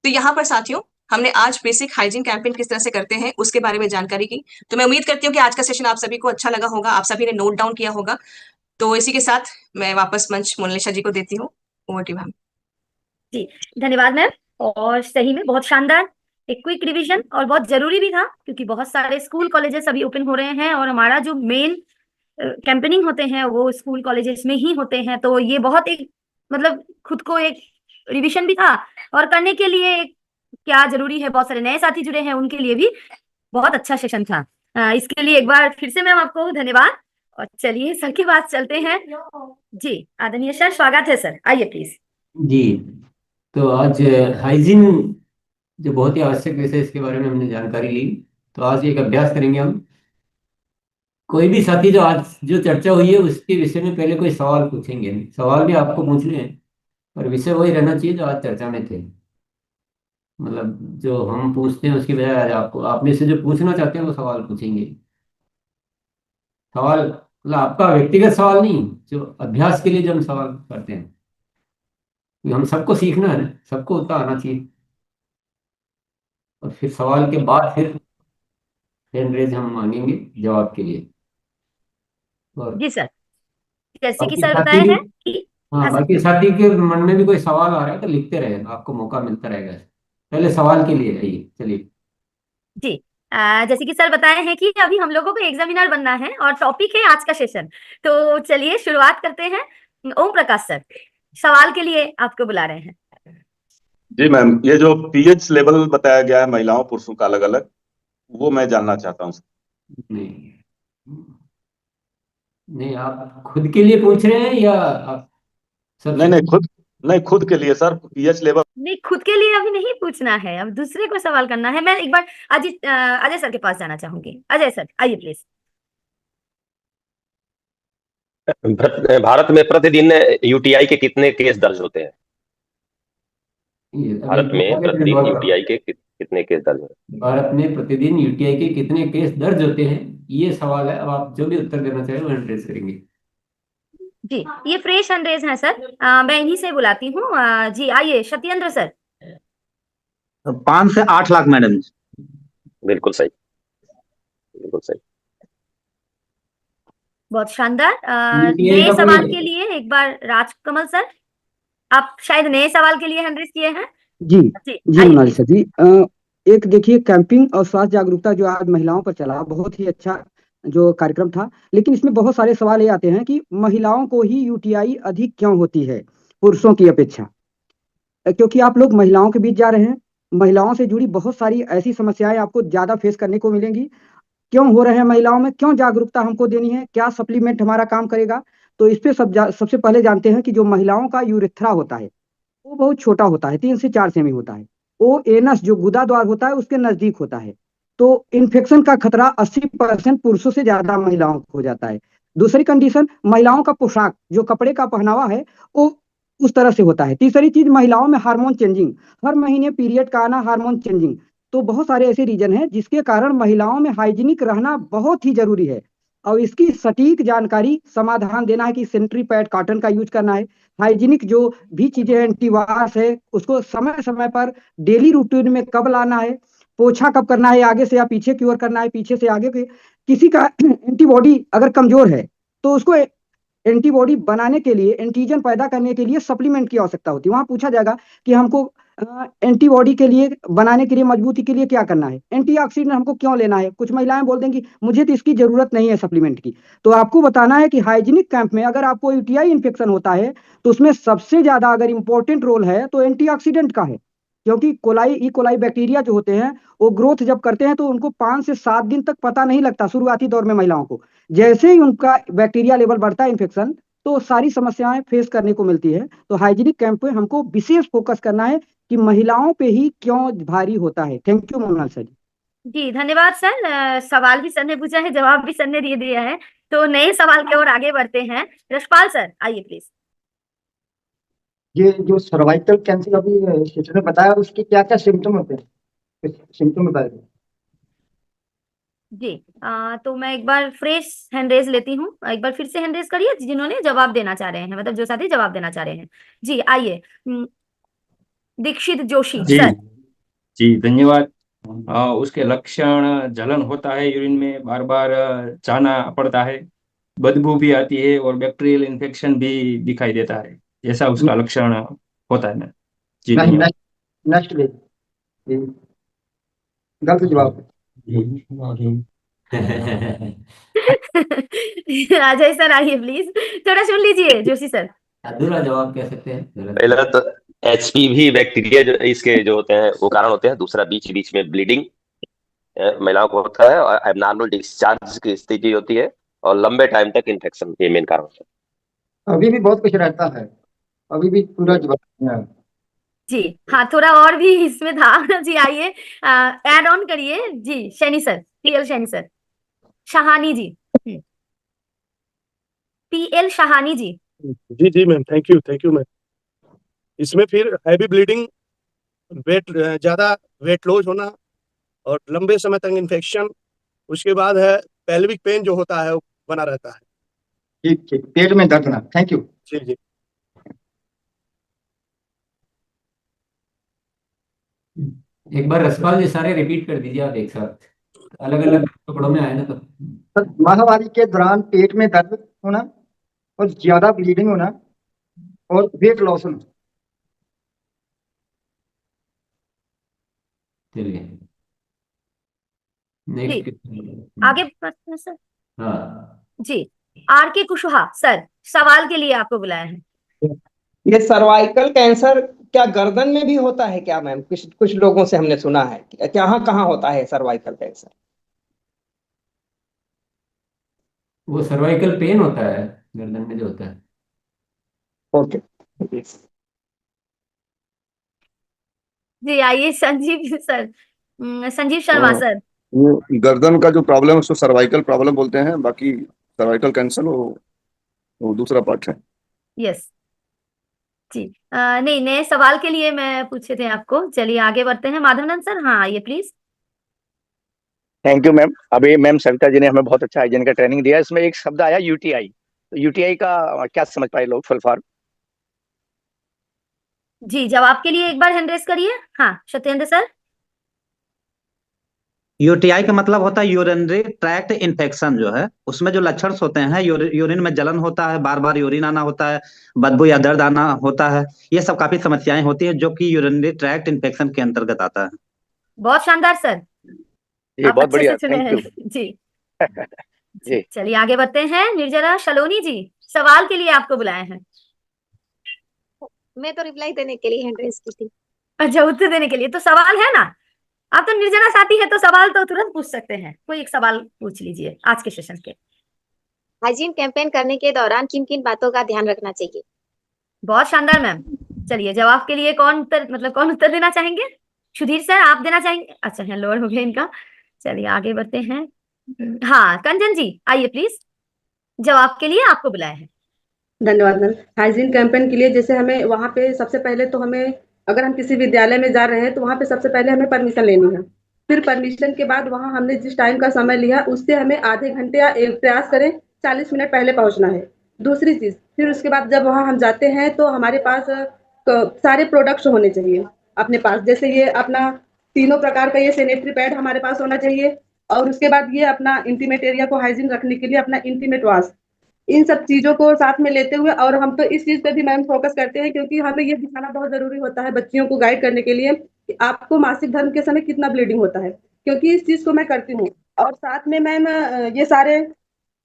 तो यहाँ पर साथियों हमने आज बेसिक हाइजीन कैंपेन किस तरह से करते हैं उसके बारे में जानकारी की। तो मैं उम्मीद करती हूँ कि आज का सेशन आप सभी को अच्छा लगा होगा, आप सभी ने नोट डाउन किया होगा। तो इसी के साथ मैं वापस मंच मोनालिसा जी को देती हूँ। Over to ma'am.
जी, धन्यवाद मैम। और सही में बहुत शानदार एक क्विक रिवीजन, और बहुत जरूरी भी था क्योंकि बहुत सारे स्कूल कॉलेजेस अभी ओपन हो रहे हैं और हमारा जो मेन कैंपेनिंग होते हैं वो स्कूल कॉलेजेस में ही होते हैं। तो ये बहुत एक मतलब खुद को एक रिवीजन भी था, और करने के लिए क्या जरूरी है, बहुत सारे नए साथी जुड़े हैं उनके लिए भी बहुत अच्छा सेशन था। इसके लिए एक बार फिर से मैम आपको धन्यवाद। और चलिए सर के पास चलते हैं। जी आदरणीय सर, स्वागत है सर, आइए प्लीज।
जी। तो आज हाइजीन जो बहुत ही आवश्यक विषय है, इसके बारे में हमने जानकारी ली। तो आज एक अभ्यास करेंगे हम। कोई भी साथी जो आज जो चर्चा हुई है उसके विषय में पहले कोई सवाल पूछेंगे नहीं। सवाल भी आपको पूछने हैं, पर विषय वही रहना चाहिए जो आज चर्चा में थे। मतलब जो हम पूछते हैं उसकी बजाय आज आपको, आप में से जो पूछना चाहते हैं वो सवाल पूछेंगे। सवाल मतलब आपका व्यक्तिगत सवाल नहीं, जो अभ्यास के लिए जो हम सवाल करते हैं, कि हम सबको सीखना है ना, सबको उतना आना चाहिए। और फिर सवाल के बाद फिर हैंड रेज हम मांगेंगे जवाब के लिए। और
जी सर, जैसे कि
बाकी
सर
साथी
बताए
भी,
हैं कि
हाँ,
हाँ सर।
बाकी साथी के मन में भी कोई सवाल आ रहा है तो लिखते रहे, आपको मौका मिलता रहेगा। पहले सवाल के लिए आइए, चलिए।
जी, जैसे कि सर बताए हैं कि अभी हम लोगों को एग्जामिनर बनना है और टॉपिक है आज का सेशन। तो चलिए शुरुआत करते हैं। ओम प्रकाश सर, सवाल के लिए आपको बुला रहे हैं।
जी मैम, ये जो पीएच लेवल बताया गया है महिलाओं पुरुषों का अलग अलग, वो मैं जानना चाहता हूँ।
नहीं, नहीं, आप खुद के लिए पूछ रहे हैं या आप
नहीं
सबसे?
नहीं, खुद के लिए सर, पीएच लेवल।
नहीं, खुद के लिए अभी नहीं पूछना है, अब दूसरे को सवाल करना है। मैं एक बार अजय सर के पास जाना चाहूंगी। अजय सर आइए प्लीज।
भारत में प्रतिदिन यूटीआई के कितने केस दर्ज होते हैं?
ये अभी
भारत में
आगे फिर
प्रतिदिन
गौर करो।
यूटीआई के कितने केस दर्ज होते
भारत में प्रतिदिन यूटीआई के कितने केस दर्ज होते हैं, ये सवाल है। अब आप जो भी उत्तर देना चाहें वो एड्रेस करेंगे।
जी, ये फ्रेश हैंड है सर। मैं इन्हीं से बुलाती हूँ। जी आइए सत्येंद्र सर।
5 से 8 लाख मैडम।
हैं? बिल्कुल सही, बिल्कुल सही।
बहुत शानदार।
यूटीआई
नए
का
सवाल
कोई,
के लिए एक बार राजकमल सर, आप शायद नए सवाल के लिए हैंड रेज किए हैं।
जी
जी
जी
आइए प्लीज।
मोनालिसा जी, एक देखिए कैंपिंग और स्वास्थ्य जागरूकता जो आज महिलाओं पर चला, बहुत ही अच्छा जो कार्यक्रम था। लेकिन इसमें बहुत सारे सवाल ये आते हैं कि महिलाओं को ही यूटीआई अधिक क्यों होती है पुरुषों की अपेक्षा। क्योंकि आप लोग महिलाओं के बीच जा रहे हैं, महिलाओं से जुड़ी बहुत सारी ऐसी समस्याएं आपको ज्यादा फेस करने को मिलेंगी। क्यों हो रहे हैं महिलाओं में, क्यों जागरूकता हमको देनी है, क्या सप्लीमेंट हमारा काम करेगा। तो इस पे सबसे पहले जानते हैं कि जो महिलाओं का यूरिथ्रा होता है वो बहुत छोटा होता है, 3 से 4 सेमी होता है। ओ एनस जो गुदा द्वार होता है उसके नजदीक होता है। तो इन्फेक्शन का खतरा 80% पुरुषों से ज्यादा महिलाओं को हो जाता है। दूसरी कंडीशन, महिलाओं का पोशाक जो कपड़े का पहनावा है वो उस तरह से होता है। तीसरी चीज, महिलाओं में हार्मोन चेंजिंग, हर महीने पीरियड का आना, हार्मोन चेंजिंग। तो बहुत सारे ऐसे रीजन हैं जिसके कारण महिलाओं में हाइजीनिक रहना बहुत ही जरूरी है। और इसकी सटीक जानकारी समाधान देना है कि सेनिटरी पैड कॉटन का यूज करना है। हाइजीनिक जो भी चीजें एंटीवायरस है उसको समय समय पर डेली रूटीन में कब लाना है, पोछा कब करना है, आगे से या पीछे की ओर करना है, पीछे से आगे के। किसी का एंटीबॉडी अगर कमजोर है तो उसको एंटीबॉडी बनाने के लिए, एंटीजन पैदा करने के लिए सप्लीमेंट की आवश्यकता होती है। वहां पूछा जाएगा कि हमको एंटीबॉडी के लिए बनाने के लिए, मजबूती के लिए क्या करना है, एंटीऑक्सीडेंट हमको क्यों लेना है। कुछ महिलाएं बोल देंगी मुझे तो इसकी जरूरत नहीं है सप्लीमेंट की। तो आपको बताना है कि हाइजीनिक कैंप में अगर आपको यूटीआई इन्फेक्शन होता है तो उसमें सबसे ज्यादा अगर इंपॉर्टेंट रोल है तो एंटीऑक्सीडेंट का है। क्योंकि कोलाई बैक्टीरिया जो होते हैं वो ग्रोथ जब करते हैं तो उनको 5 से 7 दिन तक पता नहीं लगता शुरुआती दौर में महिलाओं को। जैसे ही उनका बैक्टीरिया लेवल बढ़ता है इन्फेक्शन, तो सारी समस्याएं फेस करने को मिलती है। तो हाइजीनिक कैंप पे हमको विशेष फोकस करना है कि महिलाओं पे ही क्यों भारी होता है। Thank you Monal sir.
जी धन्यवाद सर। सवाल भी सर ने पूछा है, जवाब भी सर ने दे दिया है। तो नए सवाल की ओर आगे बढ़ते हैं। यशपाल सर आइए प्लीज।
ये जो सर्वाइकल कैंसर अभी टीचर ने बताया उसके क्या क्या सिम्टम होते हैं, सिम्टम बताइए।
जी तो मैं एक बार फ्रेश हैंड रेज लेती हूँ। एक बार फिर से हैंड रेज करिए जिन्होंने जवाब देना चाह रहे हैं, मतलब जो साथी जवाब देना चाह रहे हैं। जी आइए, दीक्षित जोशी
जी
सर।
जी धन्यवाद। उसके लक्षण जलन होता है, यूरिन में बार बार जाना पड़ता है, बदबू भी आती है और बैक्टीरियल इन्फेक्शन भी दिखाई देता है, ऐसा उसका लक्षण होता है ना। जी
नहीं,
धन्यवाद।
नेक्स्ट डे गलत जवाब।
अजय सर आइए प्लीज, थोड़ा सुन लीजिए जोशी सर।
अधूरा जवाब कह सकते हैं, गलत।
पहला तो एचपीवी बैक्टीरिया जो इसके जो होते हैं वो कारण होते हैं। दूसरा बीच बीच में ब्लीडिंग महिलाओं को होता है, और एबनॉर्मल डिस्चार्ज की स्थिति होती है, और लंबे टाइम तक इन्फेक्शन ये मेन कारण होता है।
अभी भी बहुत कुछ रहता है, अभी भी पूरा जवाब नहीं आया।
जी हाँ, थोड़ा और भी इसमें था। जी आइए, ऐड ऑन करिए। जी Shaini sir, PL Shaini sir. Shahani ji, PL Shahani ji.
जी जी मैम, थैंक यू मैम। इसमें फिर हैवी ब्लीडिंग, वेट ज्यादा वेट लॉस होना और लंबे समय तक इन्फेक्शन, उसके बाद है पेल्विक पेन जो होता है वो बना रहता है।
ठीक ठीक, पेट में दर्द ना। Thank you.
जी जी।
एक बार रसपाल जी सारे रिपीट कर दीजिए आप एक साथ, अलग अलग टुकड़ों में आए ना तो।
सर, माहवारी के दौरान पेट में दर्द होना और ज्यादा ब्लीडिंग होना और वेट लॉस होना।
चलिए
जी
नेक्स्ट।
आगे प्रश्न सर।
हाँ
जी आर के कुशवाहा सर, सवाल के लिए आपको बुलाया है।
ये सर्वाइकल कैंसर क्या गर्दन में भी होता है क्या मैम? कुछ कुछ लोगों से हमने सुना है कि कहाँ कहाँ होता है सर्वाइकल कैंसर।
वो सर्वाइकल पेन होता है गर्दन में जो होता है।
ओके।
जी आइए संजीव सर, संजीव शर्मा सर।
वो गर्दन का जो प्रॉब्लम है उसको सर्वाइकल प्रॉब्लम बोलते हैं, बाकी सर्वाइकल कैंसर वो दूसरा पार्ट है।
यस जी, नहीं नए सवाल के लिए मैं पूछे थे आपको। चलिए आगे बढ़ते हैं। माधवनंद सर हाँ आइए प्लीज।
Thank you ma'am. अभी मैम सविता जी ने हमें बहुत अच्छा हाइजीन का ट्रेनिंग दिया। इसमें एक शब्द आया यूटीआई, तो यूटीआई का क्या समझ पाए लोग फुल फॉर्म?
जी जवाब के लिए एक बार हैंड रेस करिए। हाँ सत्येंद्र सर।
यूटीआई का मतलब होता है यूरिनरी ट्रैक्ट इन्फेक्शन, जो है उसमें जो लक्षण होते हैं, यूरिन में जलन होता है, बार बार यूरिन आना होता है, बदबू या दर्द आना होता है। ये सब काफी समस्याएं होती हैं जो कि यूरिनरी ट्रैक्ट इन्फेक्शन के अंतर्गत आता है।
बहुत शानदार सर,
ये
आप
बहुत
अच्छे
बढ़िया,
से चुने
थैंक
हैं।
यू।
जी
जी
चलिए आगे बढ़ते हैं। निर्जला शलोनी जी, सवाल के लिए आपको बुलाए हैं।
मैं तो रिप्लाई देने के लिए हैंड रेज की थी।
अच्छा उत्तर देने के लिए, तो सवाल है ना। आप तो निर्जला साथी है तो सवाल तो तुरंत पूछ सकते हैं। कोई एक सवाल पूछ लीजिए आज के सेशन के।
हाइजीन कैंपेन करने के दौरान किन किन बातों का ध्यान रखना चाहिए?
बहुत शानदार मैम। चलिए जवाब के लिए कौन उत्तर देना चाहेंगे? सुधीर सर आप देना चाहेंगे? अच्छा है, लोअर हो गया इनका। चलिए आगे बढ़ते हैं। हाँ कंचन जी आइए प्लीज, जवाब के लिए आपको बुलाया है।
धन्यवाद मैम। हाइजीन कैंपेन के लिए जैसे हमें वहाँ पे सबसे पहले तो हमें, अगर हम किसी विद्यालय में जा रहे हैं तो वहाँ पे सबसे पहले हमें परमिशन लेनी है। फिर परमिशन के बाद वहाँ हमने जिस टाइम का समय लिया उससे हमें आधे घंटे या एक प्रयास करें 40 मिनट पहले पहुँचना है। दूसरी चीज़, फिर उसके बाद जब वहाँ हम जाते हैं तो हमारे पास सारे प्रोडक्ट्स होने चाहिए अपने पास। जैसे ये अपना 3 प्रकार का ये सैनिटरी पैड हमारे पास होना चाहिए, और उसके बाद ये अपना इंटीमेट एरिया को हाइजीन रखने के लिए अपना इंटीमेट वाश, इन सब चीजों को साथ में लेते हुए, और हम तो इस चीज पे भी मैम फोकस करते हैं क्योंकि हमें ये दिखाना बहुत जरूरी होता है बच्चियों को गाइड करने के लिए कि आपको मासिक धर्म के समय कितना ब्लीडिंग होता है, क्योंकि इस चीज को मैं करती हूँ। और साथ में मैम ये सारे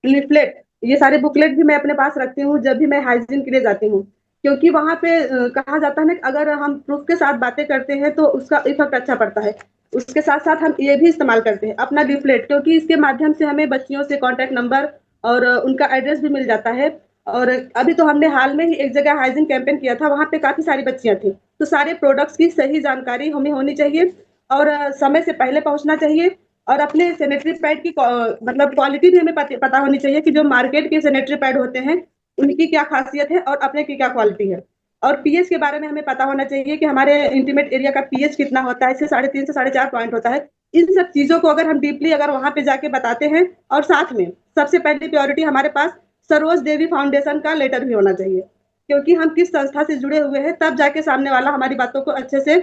लिफलेट, ये सारे बुकलेट भी मैं अपने पास रखती हूँ जब भी मैं हाइजीन के लिए जाती हूँ, क्योंकि वहां पे कहा जाता है ना कि अगर हम प्रूफ के साथ बातें करते हैं तो उसका इफेक्ट अच्छा पड़ता है। उसके साथ साथ हम ये भी इस्तेमाल करते हैं अपना लिफलेट, क्योंकि इसके माध्यम से हमें बच्चियों से कॉन्टेक्ट नंबर और उनका एड्रेस भी मिल जाता है। और अभी तो हमने हाल में ही एक जगह हाइजीन कैंपेन किया था, वहां पे काफी सारी बच्चियां थी, तो सारे प्रोडक्ट्स की सही जानकारी हमें होनी चाहिए और समय से पहले पहुंचना चाहिए। और अपने सैनिटरी पैड की मतलब क्वालिटी भी हमें पता होनी चाहिए कि जो मार्केट के सैनिटरी पैड होते हैं उनकी क्या खासियत है और अपने की क्या क्वालिटी है। और पीएच के बारे में हमें पता होना चाहिए कि हमारे इंटीमेट एरिया का पीएच कितना होता है, इससे 3.5 से 4.5 पॉइंट होता है। इन सब चीजों को अगर हम डीपली अगर वहां पे जाके बताते हैं, और साथ में सबसे पहली प्रायोरिटी हमारे पास सरोज देवी फाउंडेशन का लेटर भी होना चाहिए, क्योंकि हम किस संस्था से जुड़े हुए हैं, तब जाके सामने वाला हमारी बातों को अच्छे से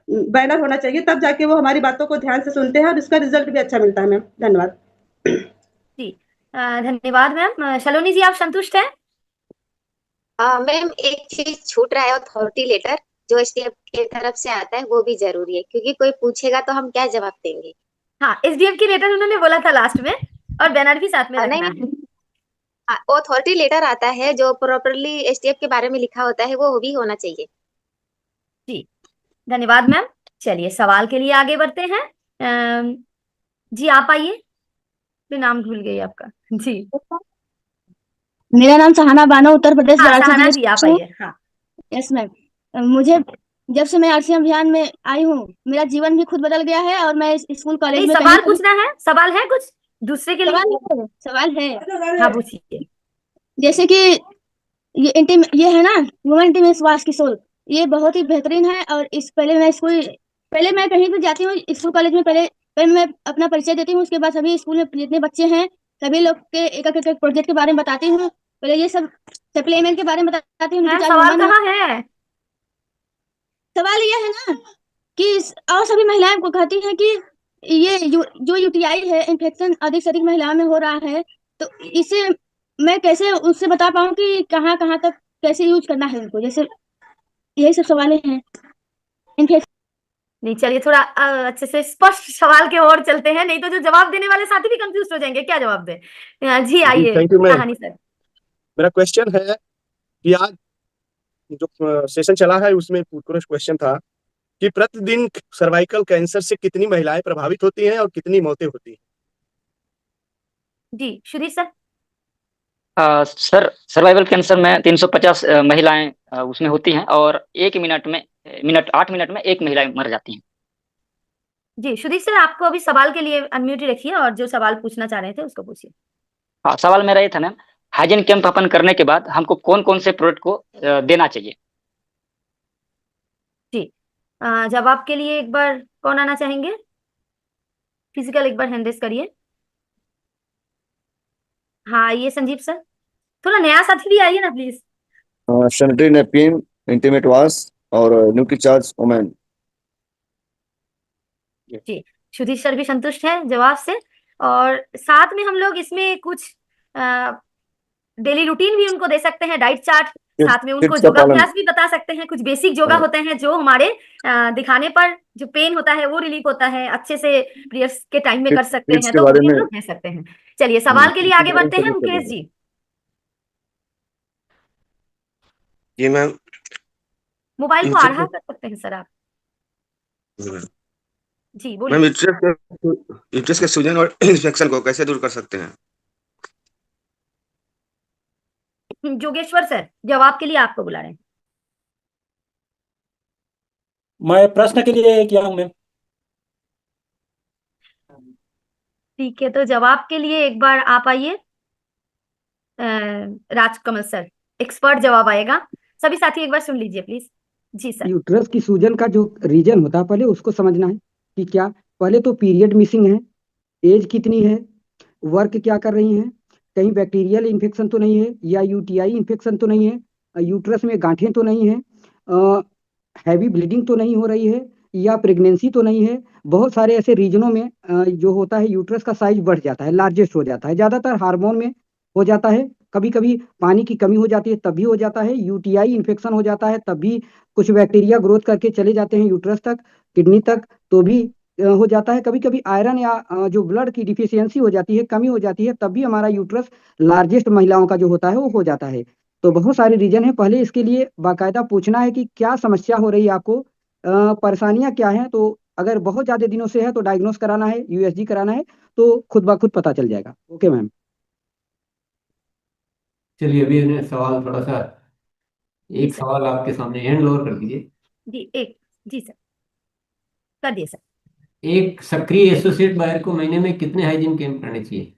बैनर होना चाहिए, तब जाके वो हमारी बातों को ध्यान से सुनते हैं और उसका रिजल्ट भी अच्छा मिलता है। मैम धन्यवाद।
जी धन्यवाद मैम। शलोनी जी आप संतुष्ट हैं?
मैम एक चीज छूट रहा है, अथॉरिटी लेटर जो एसडीएफ की तरफ से आता है वो भी जरूरी है, क्योंकि कोई पूछेगा तो हम क्या जवाब देंगे।
हाँ एसडीएफ की लेटर उन्होंने बोला था लास्ट में, और बैनर भी साथ में रखना है।
अथॉरिटी लेटर आता है जो प्रॉपरली एसडीएफ के बारे में लिखा होता है, वो भी होना चाहिए।
जी धन्यवाद मैम। चलिए सवाल के लिए आगे बढ़ते हैं। जी आप आइए, मैं नाम भूल गई आपका। जी
मेरा नाम सहाना बानो, उत्तर प्रदेश
हाँ
वाराणसी
सहाना
जिले
जी
से
आप
हूँ।
आइए। हाँ
यस मैम, मुझे जब से मैं आरसी अभियान में आई हूँ मेरा जीवन भी खुद बदल गया है, और मैं स्कूल कॉलेज
नहीं
में कहीं
सवाल
पर भी
पूछना है, सवाल है कुछ दूसरे के लिए?
सवाल है।
हाँ पूछिए।
जैसे कि ये है ना वुमेन इंटीमेसी वास की सोल, ये बहुत ही बेहतरीन है। और इस पहले मैं कहीं भी जाती हूँ स्कूल कॉलेज में, पहले मैं अपना परिचय देती हूँ, उसके बाद सभी स्कूल में जितने बच्चे हैं सभी लोग के एक एक प्रोजेक्ट के बारे में बताती हूँ। पहले ये सब सप्लीमेंट के बारे में बताती हूँ,
मैम सवाल कहाँ है?
सवाल ये है ना कि और सभी महिलाएं को कहती हैं कि ये जो यूटीआई है इन्फेक्शन अधिक से अधिक महिलाओं में हो रहा है, तो इसे मैं कैसे उससे बता पाऊँ कि कहाँ कहाँ तक कैसे यूज करना है उनको, जैसे यही सब सवाल हैं।
नहीं चलिए थोड़ा अच्छे से स्पष्ट सवाल के ओर चलते हैं, नहीं तो जो जवाब देने वाले साथी भी कंफ्यूज हो जाएंगे क्या जवाब दे। जी आइए
थैंक यू मैम।
कहानी सर।
मेरा क्वेश्चन है कि आज जो सेशन चला है उसमें पूरा क्वेश्चन था कि प्रतिदिन सर्वाइकल कैंसर से कितनी महिलाएं प्रभावित होती हैं और कितनी मौतें होती हैं?
जी Sudhir sir.
Sir survival cancer में 350 महिलाएं उसमें होती हैं, और 8 मिनट में एक महिला मर जाती हैं।
जी सुधीर सर आपको अभी सवाल के लिए अनम्यूट रखिए और जो सवाल पूछना चाह रहे थे उसको पूछिए।
हाँ सवाल मेरा ये था मैम, हाइजीन कैंप अपन करने के बाद हमको कौन कौन से प्रोडक्ट को देना चाहिए?
जी जवाब के लिए एक बार कौन आना चाहेंगे? फिजिकल एक बार हैंड रेस करिए। हाँ ये संजीव सर, थोड़ा नया साथी भी आइए ना please.
Sanitary napkin, intimate wash और न्यूट्रीचार्ज वुमेन।
जी सुधीर सर भी संतुष्ट है जवाब से, और साथ में हम लोग इसमें कुछ डेली रूटीन भी उनको दे सकते हैं, डाइट चार्ट, साथ में उनको योगाभ्यास भी बता सकते हैं। कुछ बेसिक योगा होते हैं जो हमारे दिखाने पर जो पेन होता है वो रिलीफ होता है, अच्छे से पीरियड्स के टाइम में कर सकते हैं, तो वो भी हम लोग कह सकते हैं। चलिए सवाल के लिए आगे बढ़ते हैं। मुकेश जी।
जी मैम।
मोबाइल को आढ़ा कर सकते हैं सर आप? जी बोलिए।
मैम यूट्रस के सूजन और इन्फेक्शन को कैसे दूर कर सकते हैं?
जोगेश्वर सर जवाब के लिए आपको बुला रहे हैं।
मैं प्रश्न के लिए किया हूं मैम।
ठीक है तो जवाब के लिए एक बार आप आइए। राजकमल सर एक्सपर्ट जवाब आएगा, सभी साथी एक बार सुन लीजिए प्लीज। Ji sir.
यूट्रस की सूजन का जो रीजन होता है पहले उसको समझना है कि क्या, पहले तो पीरियड मिसिंग है, एज कितनी है, वर्क क्या कर रही हैं, कहीं बैक्टीरियल इन्फेक्शन तो नहीं है, या यूटीआई इन्फेक्शन तो नहीं है, यूट्रस में गांठें तो नहीं है, हैवी ब्लीडिंग तो नहीं हो रही है, या प्रेगनेंसी तो नहीं है। बहुत सारे ऐसे रीजनों में जो होता है यूट्रस का साइज बढ़ जाता है, लार्जेस्ट हो जाता है, ज़्यादातर हार्मोन में हो जाता है, कभी कभी पानी की कमी हो जाती है तब भी हो जाता है, यूटीआई इन्फेक्शन हो जाता है तब भी कुछ बैक्टीरिया ग्रोथ करके चले जाते हैं यूट्रस तक, किडनी तक, तो भी हो जाता है। कभी कभी आयरन या जो ब्लड की डिफिशियंसी हो जाती है, कमी हो जाती है, तब भी हमारा यूट्रस लार्जेस्ट महिलाओं का जो होता है वो हो जाता है। तो बहुत सारे रीजन है। पहले इसके लिए बाकायदा पूछना है कि क्या समस्या हो रही है आपको, परेशानियां क्या हैं। तो अगर बहुत ज्यादा दिनों से है तो डायग्नोस कराना है, यूएसजी कराना है, तो खुद ब खुद पता चल जाएगा। Okay ma'am.
चलिए अभी उन्हें सवाल थोड़ा सा,
जी
एक
सर।
सवाल आपके सामने, हैंड लोअर कर दीजिए।
जी सर, कर दिए सर।
एक सक्रिय एसोसिएट बायर को महीने में कितने हाइजीन कैंप करने चाहिए?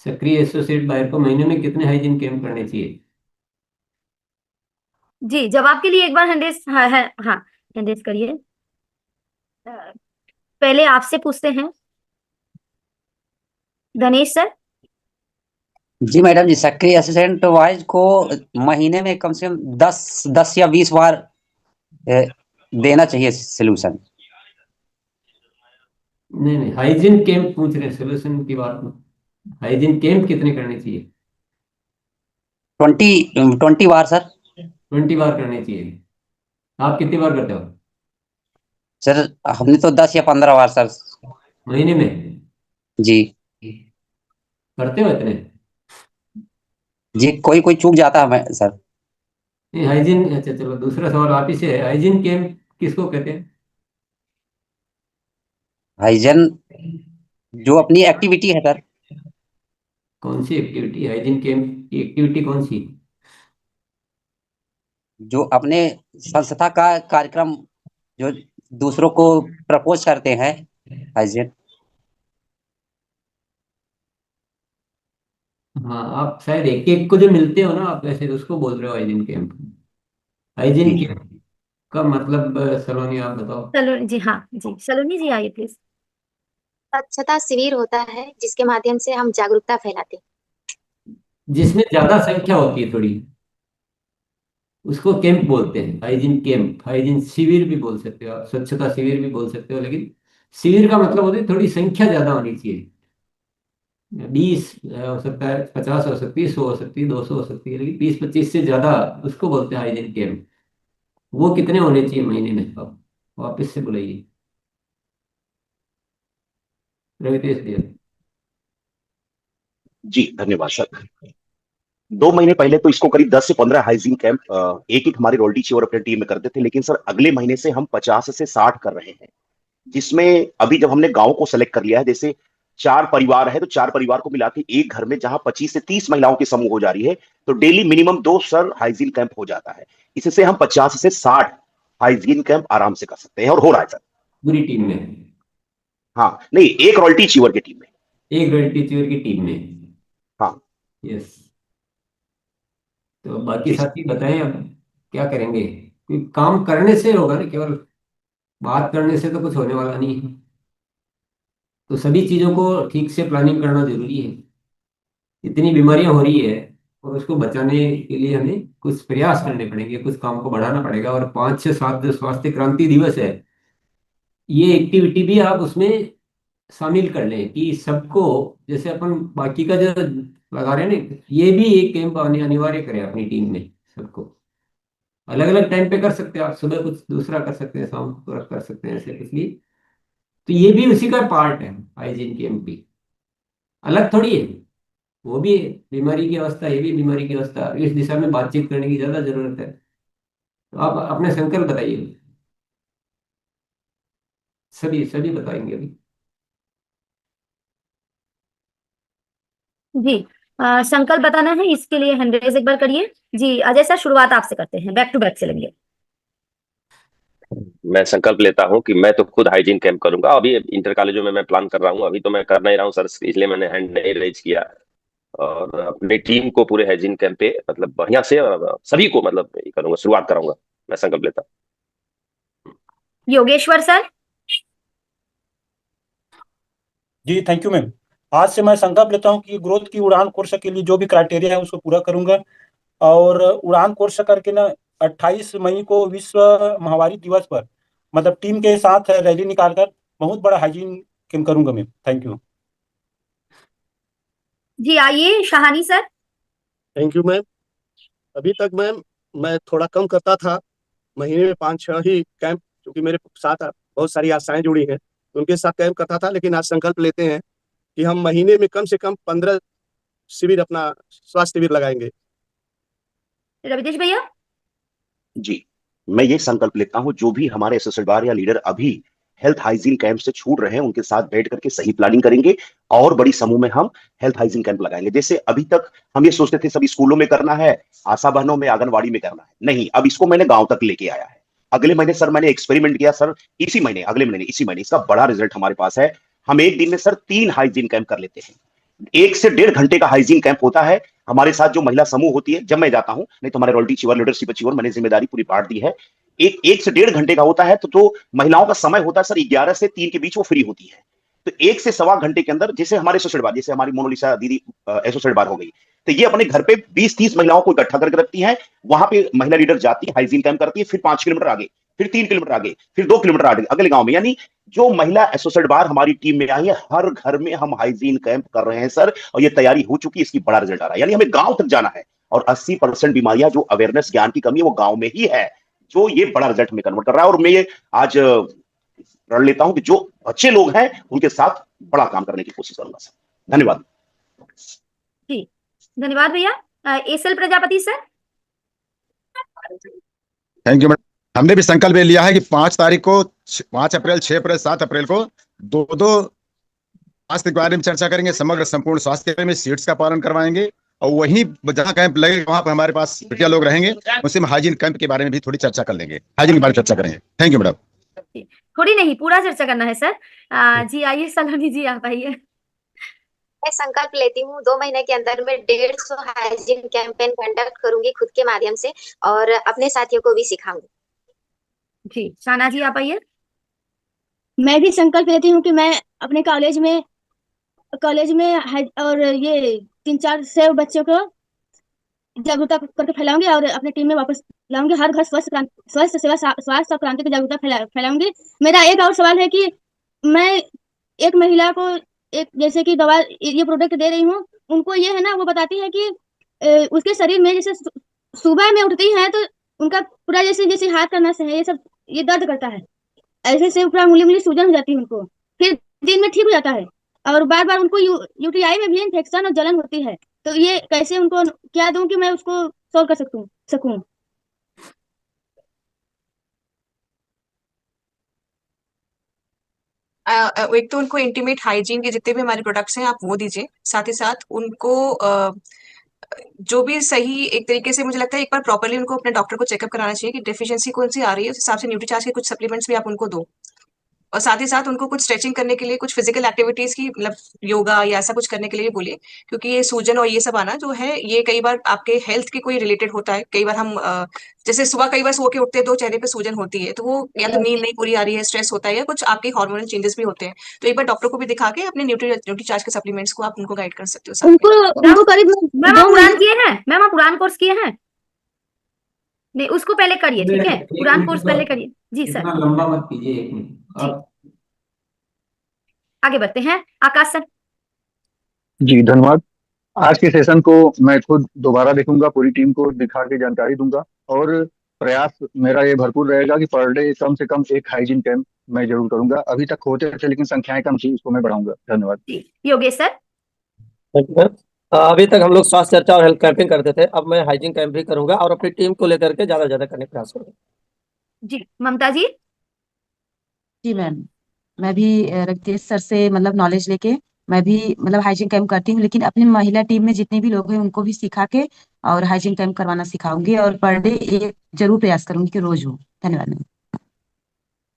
सक्रिय एसोसिएट बायर को महीने में कितने हाइजीन कैंप करने चाहिए?
जी, जवाब के लिए एक बार हैंड रेज, हाँ हाँ, हैंड रेज करिए। पहले आपसे पूछते हैं धनेश सर।
जी मैडम जी, सक्रिय असिस्टेंट वाइज को महीने में कम से कम 10 या 20 बार देना चाहिए सोल्यूशन।
नहीं, हाइजीन कैंप पूछ रहे हैं, सोल्यूशन की बात नहीं। हाइजीन कैंप कितने करने चाहिए?
20 बार सर।
20 बार करने चाहिए। आप कितनी बार करते हो
सर हमने तो 10 या 15 बार सर।
महीने में?
जी
करते हो इतने?
जी, कोई कोई चूक जाता है मैं सर।
नहीं, हाइजीन, अच्छा चलो दूसरा सवाल आप ही से है। हाइजीन कैंप किसको कहते हैं?
हाइजन जो अपनी एक्टिविटी है सर।
कौन सी एक्टिविटी? हाइजीन कैंप की एक्टिविटी कौन सी?
जो अपने संस्था का कार्यक्रम जो दूसरों को प्रपोज करते हैं, हाइजन।
हाँ, आप शायद एक एक को जो मिलते हो ना आप, ऐसे उसको बोल रहे हो हाइजीन कैंप। हाइजीन
जी
कैंप का मतलब सलोनी आप बताओ।
सलोनी जी, हाँ जी, सलोनी जी आइए प्लीज।
स्वच्छता शिविर होता है जिसके माध्यम से हम जागरूकता फैलाते हैं।
जिसमें ज्यादा संख्या होती है थोड़ी, उसको कैंप बोलते हैं। हाइजीन कैंप, हाइजीन शिविर भी बोल सकते हो आप, स्वच्छता शिविर भी बोल सकते हो, लेकिन शिविर का मतलब होता है थोड़ी संख्या ज्यादा होनी चाहिए। 20 हो सकता है, 50 हो सकती है, 100 हो सकती है, 200 हो सकती है, लेकिन 20-25 से ज्यादा उसको बोलते हैं हाइजीन कैंप। वो कितने होने चाहिए महीने में? आप वापस से बुलाइए, रवितेश भैया।
जी धन्यवाद सर। 2 महीने पहले तो इसको करीब 10 से 15 हाइजीन कैंप एक एक हमारे रोल्टी और अपने टीम में करते थे, लेकिन सर अगले महीने से हम 50 से 60 कर रहे हैं। जिसमें अभी जब हमने गांव को सेलेक्ट कर लिया है, जैसे 4 परिवार है तो 4 परिवार को मिला के एक घर में जहां 25 से 30 महिलाओं की समूह हो जा रही है, तो daily minimum 2 sir hygiene camp हो जाता है। इससे हम 50 से 60 हाइजीन कैंप आराम से कर सकते हैं, और हो रहा है सर
पूरी टीम में?
हाँ, नहीं, एक रॉयल्टी अचीवर की टीम में।
एक रॉयल्टी अचीवर की टीम में?
हाँ
यस। तो बाकी
जी सर।
साथी बताएं अब क्या करेंगे, क्योंकि काम करने से होगा ना, केवल बात करने से तो कुछ होने वाला नहीं है। तो सभी चीजों को ठीक से प्लानिंग करना जरूरी है। इतनी बीमारियां हो रही है और उसको बचाने के लिए हमें कुछ प्रयास करने पड़ेंगे, कुछ काम को बढ़ाना पड़ेगा। और 5 से 7 जो स्वास्थ्य क्रांति दिवस है, ये एक्टिविटी भी आप उसमें शामिल कर लें कि सबको, जैसे अपन बाकी का जो लगा रहे हैं ना, ये भी एक कैंप अनिवार्य करें अपनी टीम में सबको। अलग अलग टाइम पे कर सकते हैं आप, सुबह कुछ दूसरा कर सकते हैं, शाम को कर सकते हैं, ऐसे कुछ भी। तो ये भी उसी का पार्ट है, हाइजीन कैंप भी अलग थोड़ी है। वो भी बीमारी की अवस्था, ये भी बीमारी की अवस्था। इस दिशा में बातचीत करने की ज्यादा जरूरत है। तो आप अपने संकल्प बताइए। सभी सभी बताएंगे अभी।
जी, संकल्प बताना है, इसके लिए हैंड रेज एक बार करिए। जी अजय सर, शुरुआत आपसे करते हैं, बैक टू बैक चलेंगे।
मैं संकल्प लेता हूं कि मैं तो खुद हाइजीन कैंप करूंगा। अभी इंटर कॉलेजों में मैं प्लान कर रहा हूं, अभी तो मैं कर नहीं रहा हूं सर, इसलिए मैंने हैंड नहीं रेज किया। और अपनी टीम को पूरे हाइजीन कैंप पे मतलब बढ़िया से सभी को मतलब ये करूंगा, शुरुआत कराऊंगा। मैं संकल्प लेता हूं।
योगेश्वर सर।
जी थैंक यू मैम। आज से मैं संकल्प लेता हूँ कि ग्रोथ की उड़ान कोर्स के लिए जो भी क्राइटेरिया है उसको पूरा करूंगा। और उड़ान कोर्स करके ना 28 मई को विश्व महामारी दिवस पर मतलब टीम के साथ रैली निकालकर बहुत बड़ा हाइजीन कैंप करूंगा मैम। Thank you.
जी आइए Shahani sir.
Thank you ma'am. अभी तक मैम मैं थोड़ा कम करता था, महीने में 5-6 ही कैंप, क्योंकि मेरे साथ बहुत सारी आशाएं जुड़ी हैं, तो उनके साथ कैंप करता था। लेकिन आज संकल्प लेते हैं कि हम महीने में कम से कम 15 शिविर, अपना स्वास्थ्य शिविर लगाएंगे।
रवितेश भैया।
जी, मैं ये संकल्प लेता हूं, जो भी हमारे एसोसिएट बार या लीडर अभी हेल्थ हाइजीन कैंप से छूट रहे हैं, उनके साथ बैठ करके सही प्लानिंग करेंगे और बड़ी समूह में हम हेल्थ हाइजीन कैंप लगाएंगे। जैसे अभी तक हम ये सोचते थे सभी स्कूलों में करना है, आशा बहनों में, आंगनवाड़ी में करना है, नहीं, अब इसको मैंने गांव तक लेके आया है। अगले महीने सर मैंने एक्सपेरिमेंट किया सर, इसी महीने, अगले महीने, इसी महीने इसका बड़ा रिजल्ट हमारे पास है। हम एक दिन में सर 3 हाइजीन कैंप कर लेते हैं। 1 से 1.5 घंटे का हाइजीन कैंप होता है। हमारे साथ जो महिला समूह होती है, जब मैं जाता हूं, नहीं तो हमारे रोल्टी चिवर लीडरशिप चिवर, मैंने जिम्मेदारी पूरी बांट दी है। 1 से 1.5 घंटे का होता है। तो महिलाओं का समय होता है सर 11 से 3 के बीच वो फ्री होती है। तो 1 से सवा घंटे के अंदर, जैसे हमारे एसोसिएट बार, जैसे हमारी मोनालिसा दीदी एसोसिएट बार हो गई, तो ये अपने घर पे 20-30 महिलाओं को इकट्ठा करके रखती है। वहां पे महिला लीडर जाती है, हाइजीन कैंप करती है, फिर 5 किलोमीटर आगे, फिर 3 किलोमीटर आगे, फिर 2 किलोमीटर आगे अगले गांव में। यानी जो महिला एसोसिएट बार हमारी टीम में आई है, हर घर में हम हाइजीन कैंप कर रहे हैं सर, और ये तैयारी हो चुकी है, इसकी बड़ा रिजल्ट आ रहा है। यानी हमें गांव तक जाना है, और 80% बीमारियां जो अवेयरनेस ज्ञान की कमी है वो गांव में ही है, जो ये बड़ा रिजल्ट में कन्वर्ट कर रहा है। और मैं ये आज रण लेता हूं कि जो अच्छे लोग हैं उनके साथ बड़ा काम करने की कोशिश करूंगा सर। धन्यवाद
जी धन्यवाद भैया। SL Prajapati sir.
Thank you madam. हमने भी संकल्प लिया है कि 5 तारीख को, 5 अप्रैल, 6 अप्रैल, 7 अप्रैल को दो स्वास्थ्य के बारे में चर्चा करेंगे। समग्र संपूर्ण स्वास्थ्य के बारे में सीट्स का पालन करवाएंगे, और वहीं जहाँ कैंप लगेगा वहां पर हमारे पास बढ़िया लोग रहेंगे, उनसे हम हाइजीन कैंप के बारे में भी थोड़ी चर्चा कर लेंगे, हाइजीन के बारे में चर्चा करेंगे। Thank you madam.
थोड़ी नहीं, पूरा चर्चा करना है सर। जी आइए सलोनी जी, आप आइए।
मैं संकल्प लेती हूँ 2 महीने के अंदर में 150 हाइजीन कैंपेन कंडक्ट करूंगी खुद के माध्यम से, और अपने साथियों को भी सिखाऊंगी।
जी शाना जी, आप आइए।
मैं भी संकल्प लेती हूँ कि मैं अपने कॉलेज में और ये 3-4 बच्चों को जागरूकता करके फैलाऊंगी, और अपने टीम में वापस लाऊंगी। हर घर स्वास्थ्य सेवा, स्वास्थ्य और क्रांति की जागरूकता फैलाऊंगी। मेरा एक और सवाल है कि मैं एक महिला को एक जैसे कि दवा, ये प्रोडक्ट दे रही हूँ, उनको ये है ना, वो बताती है कि उसके शरीर में जैसे सुबह में उठती है तो उनका पूरा जैसे हाथ करना से है, ये दर्द करता है, ऐसे से पूरा उंगली सूजन हो जाती है उनको, फिर दिन में ठीक हो जाता है, और बार बार उनको यूटीआई में भी इन्फेक्शन और जलन होती है। तो ये कैसे, उनको क्या दूं कि मैं उसको सॉल्व कर सकूं?
एक तो उनको इंटीमेट हाइजीन के जितने भी हमारे प्रोडक्ट्स हैं आप वो दीजिए, साथ ही साथ उनको जो भी सही एक तरीके से, मुझे लगता है एक बार प्रॉपरली उनको अपने डॉक्टर को चेकअप कराना चाहिए कि डेफिशिएंसी कौन सी आ रही है, उस हिसाब से न्यूट्रीचार्ज के कुछ सप्लीमेंट्स भी आप उनको दो, और साथ ही साथ उनको कुछ स्ट्रेचिंग करने के लिए, कुछ फिजिकल एक्टिविटीज की, मतलब योगा या ऐसा कुछ करने के लिए बोलिए, क्योंकि ये सूजन और ये सब आना जो है, ये कई बार आपके हेल्थ के कोई रिलेटेड होता है। कई बार हम जैसे सुबह कई बार सो के उठते हैं तो चेहरे पे सूजन होती है, तो वो या तो नींद नहीं पूरी आ रही है, स्ट्रेस होता है, या कुछ आपके हार्मोनल चेंजेस भी होते हैं। तो एक बार डॉक्टर को भी दिखा के अपने न्यूट्रीचार्ज के सप्लीमेंट्स को आप उनको गाइड कर सकते हो।
उनको करीब
मैम आप उड़ान किए हैं? मैम आप उड़ान कोर्स किए हैं? नहीं, उसको पहले करिए, ठीक है, उड़ान कोर्स पहले करिए। जी सर,
लंबा मत कीजिए, 1 मिनट
आगे बढ़ते हैं। आकाश सर।
जी धन्यवाद। आज के सेशन को मैं खुद दोबारा देखूंगा, पूरी टीम को दिखा के जानकारी दूंगा, और प्रयास मेरा ये भरपूर रहेगा कि पर डे कम से कम 1 हाइजीन कैंप मैं जरूर करूंगा। अभी तक होते थे लेकिन संख्याएं कम थी, इसको मैं बढ़ाऊंगा। धन्यवाद।
योगेश सर।
अभी तक हम लोग स्वास्थ्य चर्चा और हेल्थ कैंपिंग करते थे, अब मैं हाइजीन कैंप भी करूंगा और अपनी टीम को लेकर के ज्यादा से ज्यादा करने का प्रयास करूंगा।
जी ममता जी।
जी मैम, मैं भी रवितेश सर से मतलब नॉलेज लेके मैं भी मतलब हाइजीन कैंप करती हूँ, लेकिन अपनी महिला टीम में जितने भी लोग हैं उनको भी सिखा के और हाइजीन कैंप करवाना सिखाऊंगी, और पर डे एक जरूर प्रयास करूंगी कि रोज हो। धन्यवाद मैम।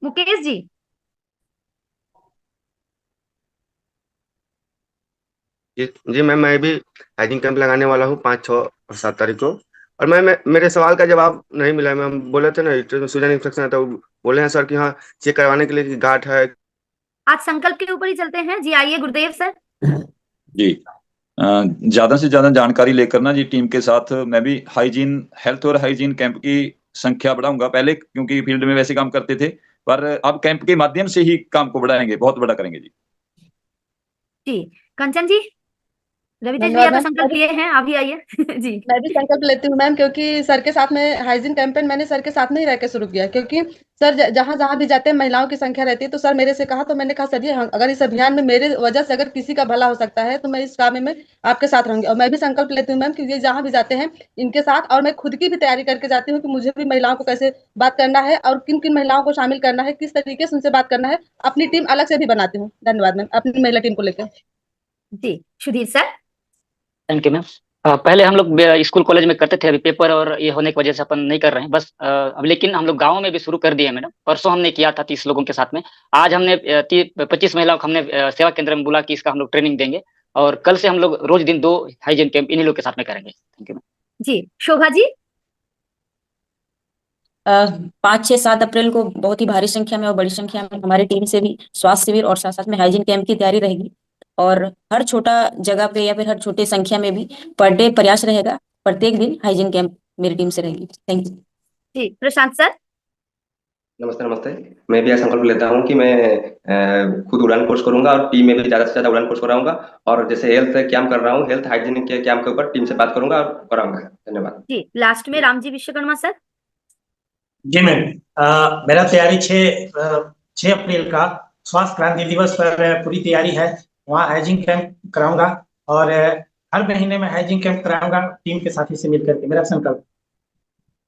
मुकेश जी।
जी मैम, मैं भी हाइजीन कैंप लगाने वाला हूँ 5, 6 और 7 तारीख को। और मैं मेरे सवाल का जवाब नहीं मिला। मैम बोले थे ना सूजन इन्फेक्शन है, तो बोले हैं सर कि हाँ चेक करवाने के लिए कि गांठ है।
आज संकल्प के ऊपर ही चलते हैं। जी आइए गुरुदेव सर।
जी ज्यादा से ज्यादा जानकारी लेकर ना जी टीम के साथ मैं भी हाइजीन, हेल्थ और हाइजीन कैंप की संख्या बढ़ाऊंगा। पहले क्योंकि फील्ड में वैसे काम करते थे, पर अब कैंप के माध्यम से ही काम को बढ़ाएंगे, बहुत बड़ा करेंगे जी।
जी कंचन जी। रवितेश
धन्यवाद
भैया तो
मैम।
संकल्प लिए हैं, आप भी आइए जी।
मैं भी संकल्प लेती हूँ मैम, क्योंकि सर के साथ में हाइजीन कैंपेन मैंने सर के साथ में ही रह के शुरू किया, क्योंकि सर जहाँ जहाँ भी जाते हैं महिलाओं की संख्या रहती है, तो सर मेरे से कहा, तो मैंने कहा सर जी अगर इस अभियान में मेरे वजह से अगर किसी का भला हो सकता है तो मैं इस काम में आपके साथ रहूंगी। और मैं भी संकल्प लेती हूँ मैम कि ये जहाँ भी जाते हैं इनके साथ, और मैं खुद की भी तैयारी करके जाती हूँ कि मुझे भी महिलाओं को कैसे बात करना है और किन किन महिलाओं को शामिल करना है, किस तरीके से उनसे बात करना है। अपनी टीम अलग से भी बनाती हूँ। धन्यवाद मैम, अपनी महिला टीम को लेकर।
जी Sudhir sir.
Thank you ma'am. पहले हम लोग स्कूल कॉलेज में करते थे, अभी पेपर और ये होने की वजह से अपन नहीं कर रहे हैं बस। अब लेकिन हम लोग गाँव में भी शुरू कर दिए मैडम। परसों हमने किया था 30 लोगों के साथ में। आज हमने 25 महिलाओं को हमने सेवा केंद्र में बुला कि इसका हम लोग ट्रेनिंग देंगे, और कल से हम लोग रोज दिन 2 हाइजीन कैंप इन्हीं लोग के साथ में करेंगे। Thank you ma'am.
जी शोभा जी।
5, 6, 7 अप्रैल को बहुत ही भारी संख्या में और बड़ी संख्या में हमारी टीम से भी स्वास्थ्य शिविर और साथ साथ में हाइजीन कैंप की तैयारी रहेगी। और हर छोटा जगह पे या फिर हर छोटे संख्या में भी पर डे प्रयास रहेगा, प्रत्येक दिन हाइजीन कैंप मेरी टीम से रहेगी। Thank you.
जी प्रशांत सर।
नमस्ते नमस्ते। मैं भी यह संकल्प लेता हूँ कि मैं खुद उड़ान कोर्स करूंगा और टीम में भी ज्यादा से ज्यादा उड़ान कोर्स कराऊंगा, और जैसे हेल्थ कैंप कर रहा हूँ, हेल्थ हाइजीन के कैंप के ऊपर टीम से बात करूंगा और कराऊंगा। धन्यवाद।
जी लास्ट में रामजी विश्वकर्मा सर।
जी मैम, मेरा तैयारी 6 अप्रैल का स्वास्थ्य क्रांति दिवस पर पूरी तैयारी है। वहाँ हाइजीन कैंप कराऊंगा और हर महीने में हाइजीन कैंप कराऊंगा टीम के साथी से मिलकर के, मेरा संकल्प।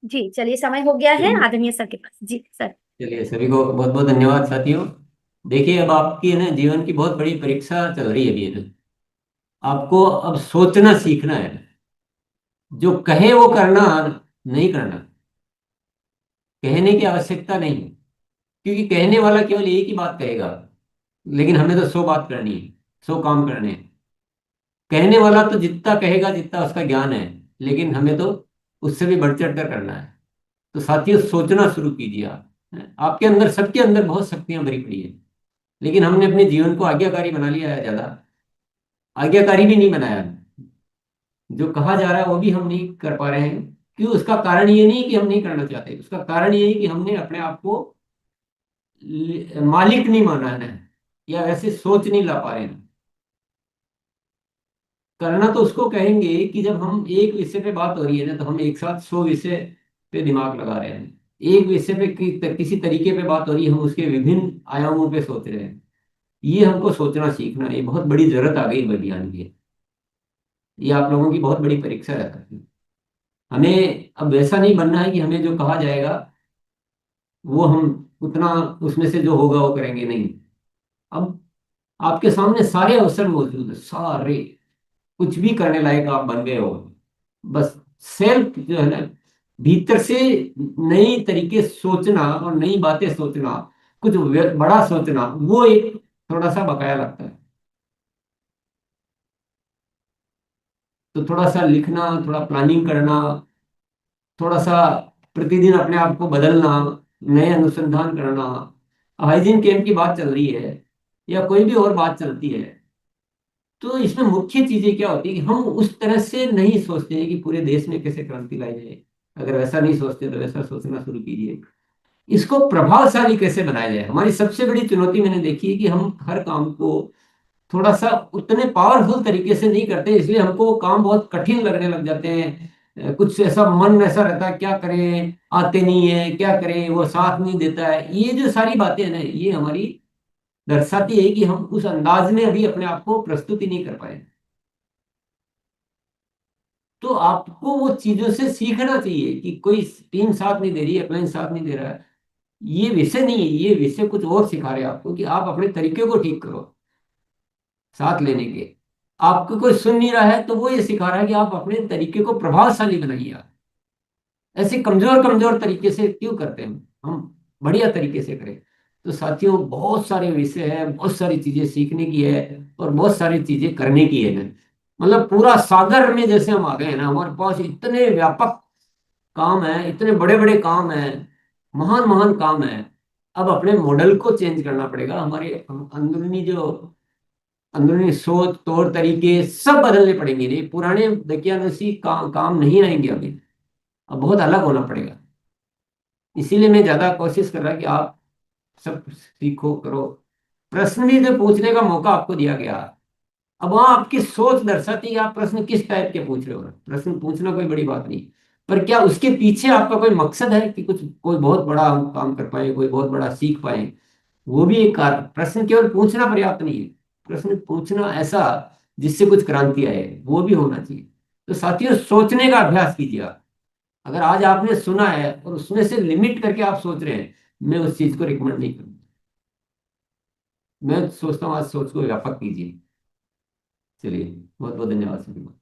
जी चलिए समय हो गया है आदरणीय सर के पास। जी सर।
चलिए सभी को बहुत बहुत धन्यवाद साथियों। देखिए अब आपकी है ना जीवन की बहुत बड़ी परीक्षा चल रही है अभी है ना। आपको अब सोचना सीखना है, जो कहे वो करना नहीं करना, कहने की आवश्यकता नहीं, क्योंकि कहने वाला केवल एक ही बात कहेगा, लेकिन हमें तो 100 बात करनी है, 100 काम करने हैं। कहने वाला तो जितना कहेगा जितना उसका ज्ञान है, लेकिन हमें तो उससे भी बढ़ चढ़ कर करना है। तो साथियों सोचना शुरू कीजिए आप। आपके अंदर सबके अंदर बहुत शक्तियां भरी पड़ी है, लेकिन हमने अपने जीवन को आज्ञाकारी बना लिया है, ज्यादा आज्ञाकारी भी नहीं बनाया। जो कहा जा रहा है वो भी हम नहीं कर पा रहे हैं। क्यों? उसका कारण ये नहीं कि हम नहीं करना चाहते, उसका कारण ये है कि हमने अपने आप को मालिक नहीं माना है, या वैसे सोच नहीं ला पा रहे हैं। करना तो उसको कहेंगे कि जब हम एक विषय पे बात हो रही है ना, तो हम एक साथ 100 विषय पे दिमाग लगा रहे हैं। एक विषय पे किसी तरीके पे बात हो रही है, हम उसके विभिन्न आयामों पे सोच रहे हैं। ये हमको सोचना सीखना है, बहुत बड़ी जरूरत आ गई विज्ञान की। ये आप लोगों की बहुत बड़ी परीक्षा है। हमें अब ऐसा नहीं बनना है कि हमें जो कहा जाएगा वो हम उतना उसमें से जो होगा वो करेंगे, नहीं। अब आपके सामने सारे अवसर मौजूद है, सारे, कुछ भी करने लायक आप बन गए हो। बस सेल्फ जो है ना, भीतर से नई तरीके सोचना और नई बातें सोचना, कुछ बड़ा सोचना, वो एक थोड़ा सा बकाया लगता है। तो थोड़ा सा लिखना, थोड़ा प्लानिंग करना, थोड़ा सा प्रतिदिन अपने आप को बदलना, नए अनुसंधान करना। हाइजीन कैंप की बात चल रही है या कोई भी और बात चलती है, तो इसमें मुख्य चीजें क्या होती है कि हम उस तरह से नहीं सोचते हैं कि पूरे देश में कैसे क्रांति लाई जाए। अगर वैसा नहीं सोचते तो वैसा सोचना शुरू कीजिए। इसको प्रभावशाली कैसे बनाया जाए, हमारी सबसे बड़ी चुनौती मैंने देखी है कि हम हर काम को थोड़ा सा उतने पावरफुल तरीके से नहीं करते, इसलिए हमको वो काम बहुत कठिन लगने लग जाते हैं। कुछ ऐसा मन ऐसा रहता है, क्या करें, आते नहीं है, क्या करें, वो साथ नहीं देता है। ये जो सारी बातें हैं ना, ये हमारी दर्शाती है कि हम उस अंदाज में अभी अपने आप को प्रस्तुति नहीं कर पाए। तो आपको वो चीजों से सीखना चाहिए कि कोई टीम साथ नहीं दे रही है, अपलाइन साथ नहीं दे रहा है, ये विषय नहीं है। ये विषय कुछ और सिखा रहे हैं आपको कि आप अपने तरीके को ठीक करो साथ लेने के। आपको कोई सुन नहीं रहा है तो वो ये सिखा रहा है कि आप अपने तरीके को प्रभावशाली बनाइए। ऐसे कमजोर कमजोर तरीके से क्यों करते हैं, हम बढ़िया तरीके से करें। तो साथियों बहुत सारे विषय है, बहुत सारी चीजें सीखने की है और बहुत सारी चीजें करने की है। मतलब पूरा सागर में जैसे हम आ गए हैं ना, हमारे पास इतने व्यापक काम है, इतने बड़े बड़े काम है, महान महान काम है। अब अपने मॉडल को चेंज करना पड़ेगा। हमारे अंदरूनी सोच, तौर तरीके सब बदलने पड़ेंगे। नहीं पुराने वैज्ञानिक काम नहीं आएंगे अभी, अब बहुत अलग होना पड़ेगा। इसीलिए मैं ज्यादा कोशिश कर रहा कि आप सब सीखो करो। प्रश्न भी जो पूछने का मौका आपको दिया गया, अब वहां आपकी सोच दर्शाती है कि आप प्रश्न किस टाइप के पूछ रहे हो। प्रश्न पूछना कोई बड़ी बात नहीं, पर क्या उसके पीछे आपका कोई मकसद है कि कुछ कोई बहुत बड़ा हम काम कर पाए, कोई बहुत बड़ा सीख पाए, वो भी एक कार्य। प्रश्न केवल पूछना पर्याप्त नहीं है, प्रश्न पूछना ऐसा जिससे कुछ क्रांति आए, वो भी होना चाहिए। तो साथियों, सोचने का अभ्यास कीजिए आप। अगर आज आपने सुना है और उसमें से लिमिट करके आप सोच रहे हैं, मैं उस चीज को रिकमेंड नहीं करूंगा। मैं सोचता हूँ आज सोच को व्यापक कीजिए। चलिए, बहुत बहुत धन्यवाद सभी को।